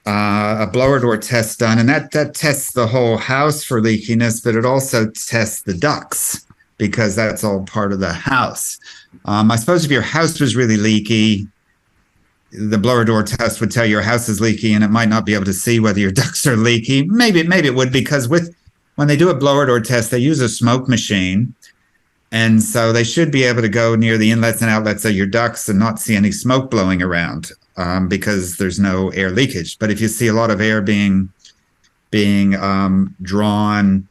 a blower door test done, and that tests the whole house for leakiness, but it also tests the ducts because that's all part of the house. I suppose if your house was really leaky, the blower door test would tell your house is leaky, and it might not be able to see whether your ducts are leaky. Maybe it would, because when they do a blower door test, they use a smoke machine. And so they should be able to go near the inlets and outlets of your ducts and not see any smoke blowing around, because there's no air leakage. But if you see a lot of air being drawn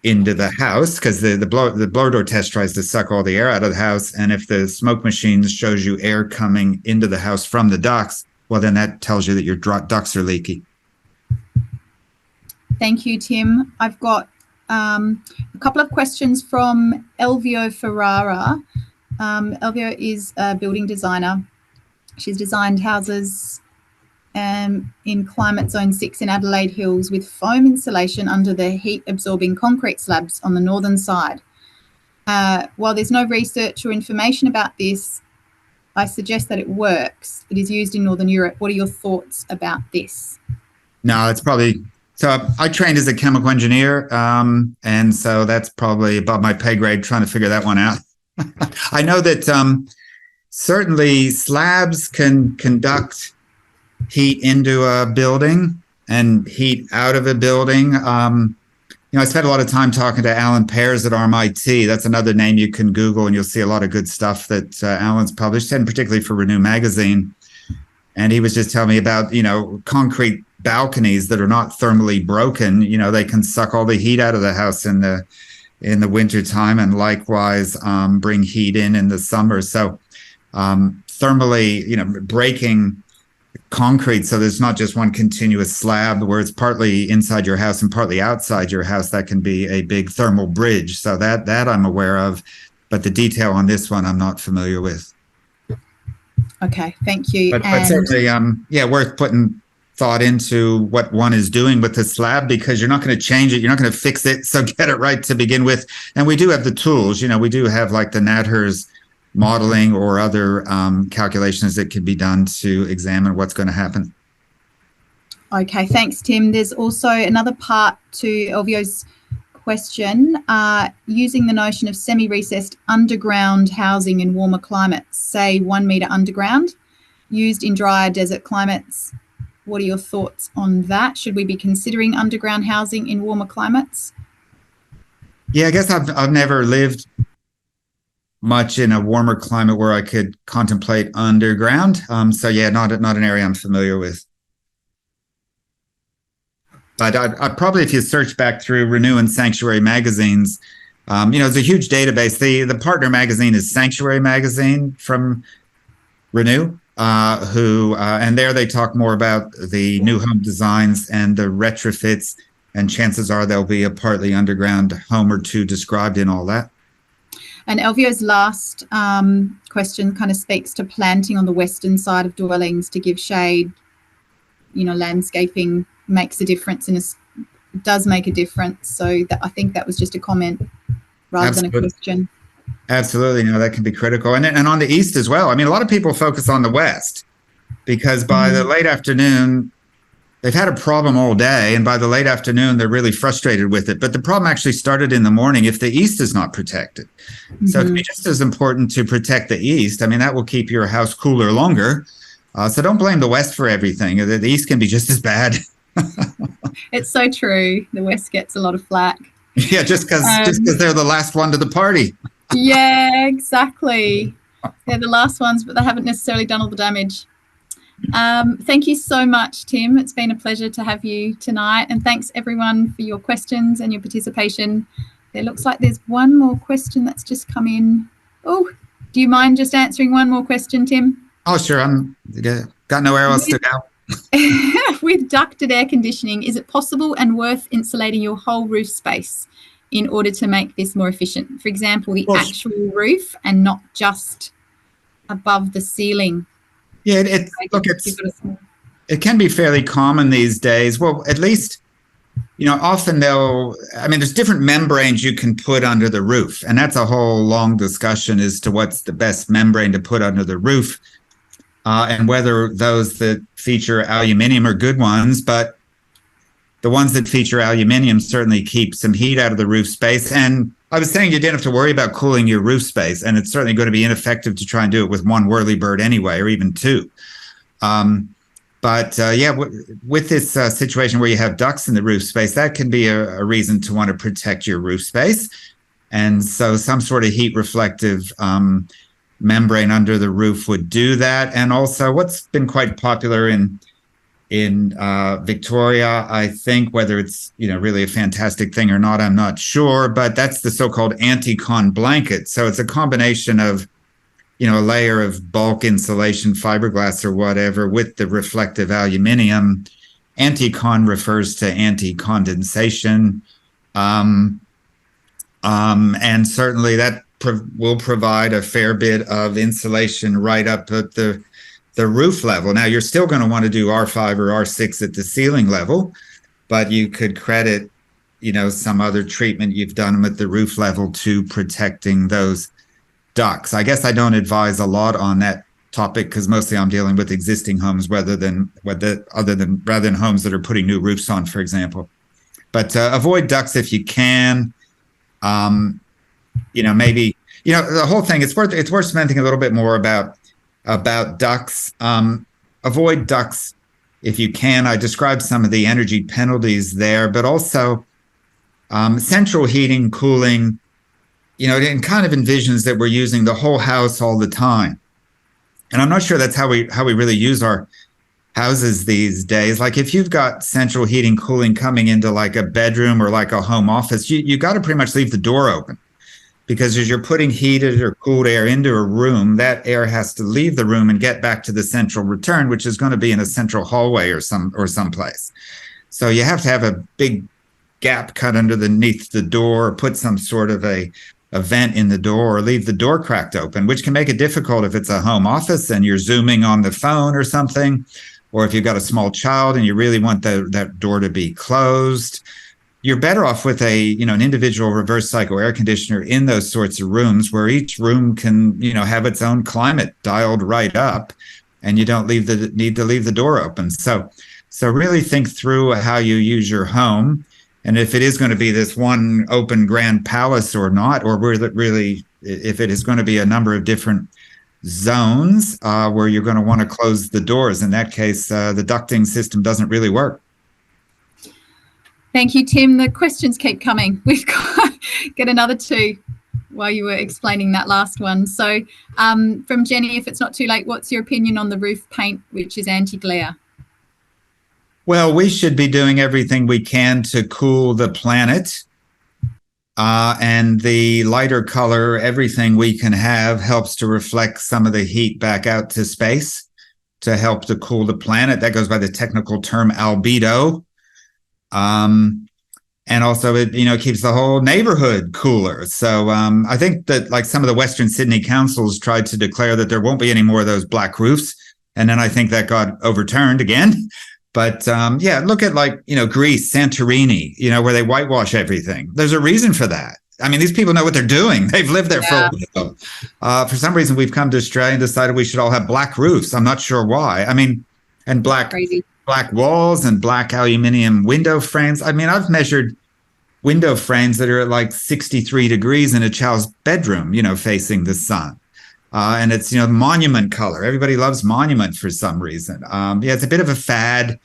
into the house, because the blower door test tries to suck all the air out of the house, and if the smoke machine shows you air coming into the house from the ducts, well, then that tells you that your ducts are leaky. Thank you, Tim. I've got a couple of questions from Elvio Ferrara. Elvio is a building designer. She's designed houses in Climate Zone 6 in Adelaide Hills with foam insulation under the heat-absorbing concrete slabs on the northern side. While there's no research or information about this, I suggest that it works. It is used in Northern Europe. What are your thoughts about this? No, it's probably... So I trained as a chemical engineer, and so that's probably above my pay grade trying to figure that one out. I know that certainly slabs can conduct heat into a building and heat out of a building. I spent a lot of time talking to Alan Pears at RMIT. That's another name you can Google, and you'll see a lot of good stuff that Alan's published, and particularly for Renew magazine. And he was just telling me about, concrete balconies that are not thermally broken. They can suck all the heat out of the house in the winter time, and likewise bring heat in the summer. So thermally, breaking concrete, so there's not just one continuous slab where it's partly inside your house and partly outside your house. That can be a big thermal bridge. So that I'm aware of, but the detail on this one I'm not familiar with. Okay, thank you. But certainly, worth putting thought into what one is doing with the slab, because you're not going to change it. You're not going to fix it. So get it right to begin with. And we do have the tools. We do have like the NatHERS modeling or other calculations that can be done to examine what's going to happen. Okay, thanks, Tim. There's also another part to Elvio's question. Using the notion of semi-recessed underground housing in warmer climates, say 1 metre underground, used in drier desert climates. What are your thoughts on that? Should we be considering underground housing in warmer climates? Yeah, I guess I've never lived much in a warmer climate where I could contemplate underground. So yeah, not an area I'm familiar with. But I probably, if you search back through Renew and Sanctuary magazines, it's a huge database. The partner magazine is Sanctuary Magazine from Renew, and there they talk more about the new home designs and the retrofits, and chances are there'll be a partly underground home or two described in all that. And Elvio's last question kind of speaks to planting on the western side of dwellings to give shade. Landscaping makes a difference, and it does make a difference. So I think that was just a comment rather than a question. Absolutely. That can be critical. And on the east as well. I mean, a lot of people focus on the west because by the late afternoon, they've had a problem all day. And by the late afternoon, they're really frustrated with it. But the problem actually started in the morning if the east is not protected. So it can be just as important to protect the east. I mean, that will keep your house cooler longer. So don't blame the west for everything. The east can be just as bad. It's so true. The west gets a lot of flack. Yeah, just because they're the last one to the party. Yeah, exactly. They're the last ones, but they haven't necessarily done all the damage. Thank you so much, Tim. It's been a pleasure to have you tonight. And thanks, everyone, for your questions and your participation. There looks like there's one more question that's just come in. Oh, do you mind just answering one more question, Tim? Oh, sure. I'm got nowhere else to go. With ducted air conditioning, is it possible and worth insulating your whole roof space in order to make this more efficient? For example, the actual roof and not just above the ceiling. Yeah, it can be fairly common these days. Well, at least, often there's different membranes you can put under the roof. And that's a whole long discussion as to what's the best membrane to put under the roof. And whether those that feature aluminium are good ones, but the ones that feature aluminium certainly keep some heat out of the roof space. And I was saying you didn't have to worry about cooling your roof space, and it's certainly going to be ineffective to try and do it with one whirlybird anyway, or even two. With this situation where you have ducts in the roof space, that can be a reason to want to protect your roof space. And so some sort of heat reflective membrane under the roof would do that. And also what's been quite popular in Victoria, I think, whether it's really a fantastic thing or not, I'm not sure, but that's the so-called anti-con blanket. So it's a combination of a layer of bulk insulation, fiberglass or whatever, with the reflective aluminium. Anti-con refers to anti-condensation, and certainly that will provide a fair bit of insulation right up at the roof level. Now, you're still going to want to do R5 or R6 at the ceiling level, but you could credit, some other treatment you've done at the roof level to protecting those ducts. I guess I don't advise a lot on that topic because mostly I'm dealing with existing homes rather than homes that are putting new roofs on, for example. But avoid ducts if you can. Maybe the whole thing. It's worth spending a little bit more about ducts. Avoid ducts if you can. I described some of the energy penalties there, but also central heating, cooling. It kind of envisions that we're using the whole house all the time, and I'm not sure that's how we really use our houses these days. Like if you've got central heating, cooling coming into like a bedroom or like a home office, you got to pretty much leave the door open. Because as you're putting heated or cooled air into a room, that air has to leave the room and get back to the central return, which is going to be in a central hallway or someplace. So you have to have a big gap cut underneath the door, or put some sort of a vent in the door, or leave the door cracked open, which can make it difficult if it's a home office and you're Zooming on the phone or something, or if you've got a small child and you really want that door to be closed. You're better off with an individual reverse cycle air conditioner in those sorts of rooms, where each room can, have its own climate dialed right up, and you don't need to leave the door open. So really think through how you use your home and if it is going to be this one open grand palace or not, or really, if it is going to be a number of different zones where you're going to want to close the doors. In that case, the ducting system doesn't really work. Thank you, Tim. The questions keep coming. We've got another two while you were explaining that last one. So from Jenny, if it's not too late, what's your opinion on the roof paint, which is anti-glare? Well, we should be doing everything we can to cool the planet. And the lighter color, everything we can have, helps to reflect some of the heat back out to space to help to cool the planet. That goes by the technical term albedo. And also it, keeps the whole neighborhood cooler. So I think that like some of the Western Sydney councils tried to declare that there won't be any more of those black roofs. And then I think that got overturned again. But look at Greece, Santorini, where they whitewash everything. There's a reason for that. I mean, these people know what they're doing. They've lived there for a while. For some reason, we've come to Australia and decided we should all have black roofs. I'm not sure why. I mean, and black walls and black aluminium window frames. I mean, I've measured window frames that are at like 63 degrees in a child's bedroom, facing the sun. And it's, monument color. Everybody loves monument for some reason. It's a bit of a fad.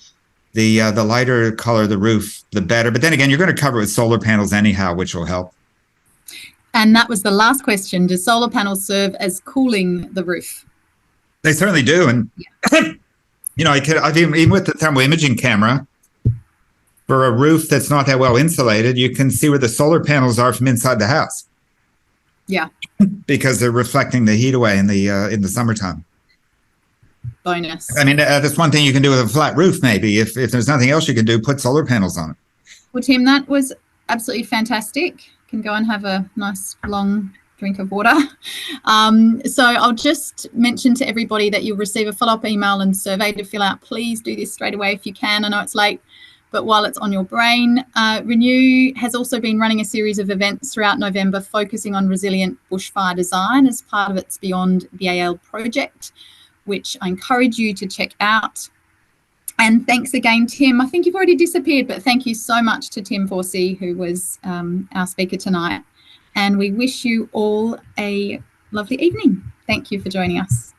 The lighter color the roof, the better. But then again, you're going to cover it with solar panels anyhow, which will help. And that was the last question. Do solar panels serve as cooling the roof? They certainly do. And, I've even with the thermal imaging camera, for a roof that's not that well insulated, you can see where the solar panels are from inside the house. Yeah. Because they're reflecting the heat away in the summertime. Bonus. I mean, that's one thing you can do with a flat roof, maybe. If there's nothing else you can do, put solar panels on it. Well, Tim, that was absolutely fantastic. You can go and have a nice long drink of water. So I'll just mention to everybody that you'll receive a follow-up email and survey to fill out. Please do this straight away if you can. I know it's late, but while it's on your brain, Renew has also been running a series of events throughout November focusing on resilient bushfire design as part of its Beyond BAL project, which I encourage you to check out. And thanks again, Tim. I think you've already disappeared, but thank you so much to Tim Forcey, who was our speaker tonight. And we wish you all a lovely evening. Thank you for joining us.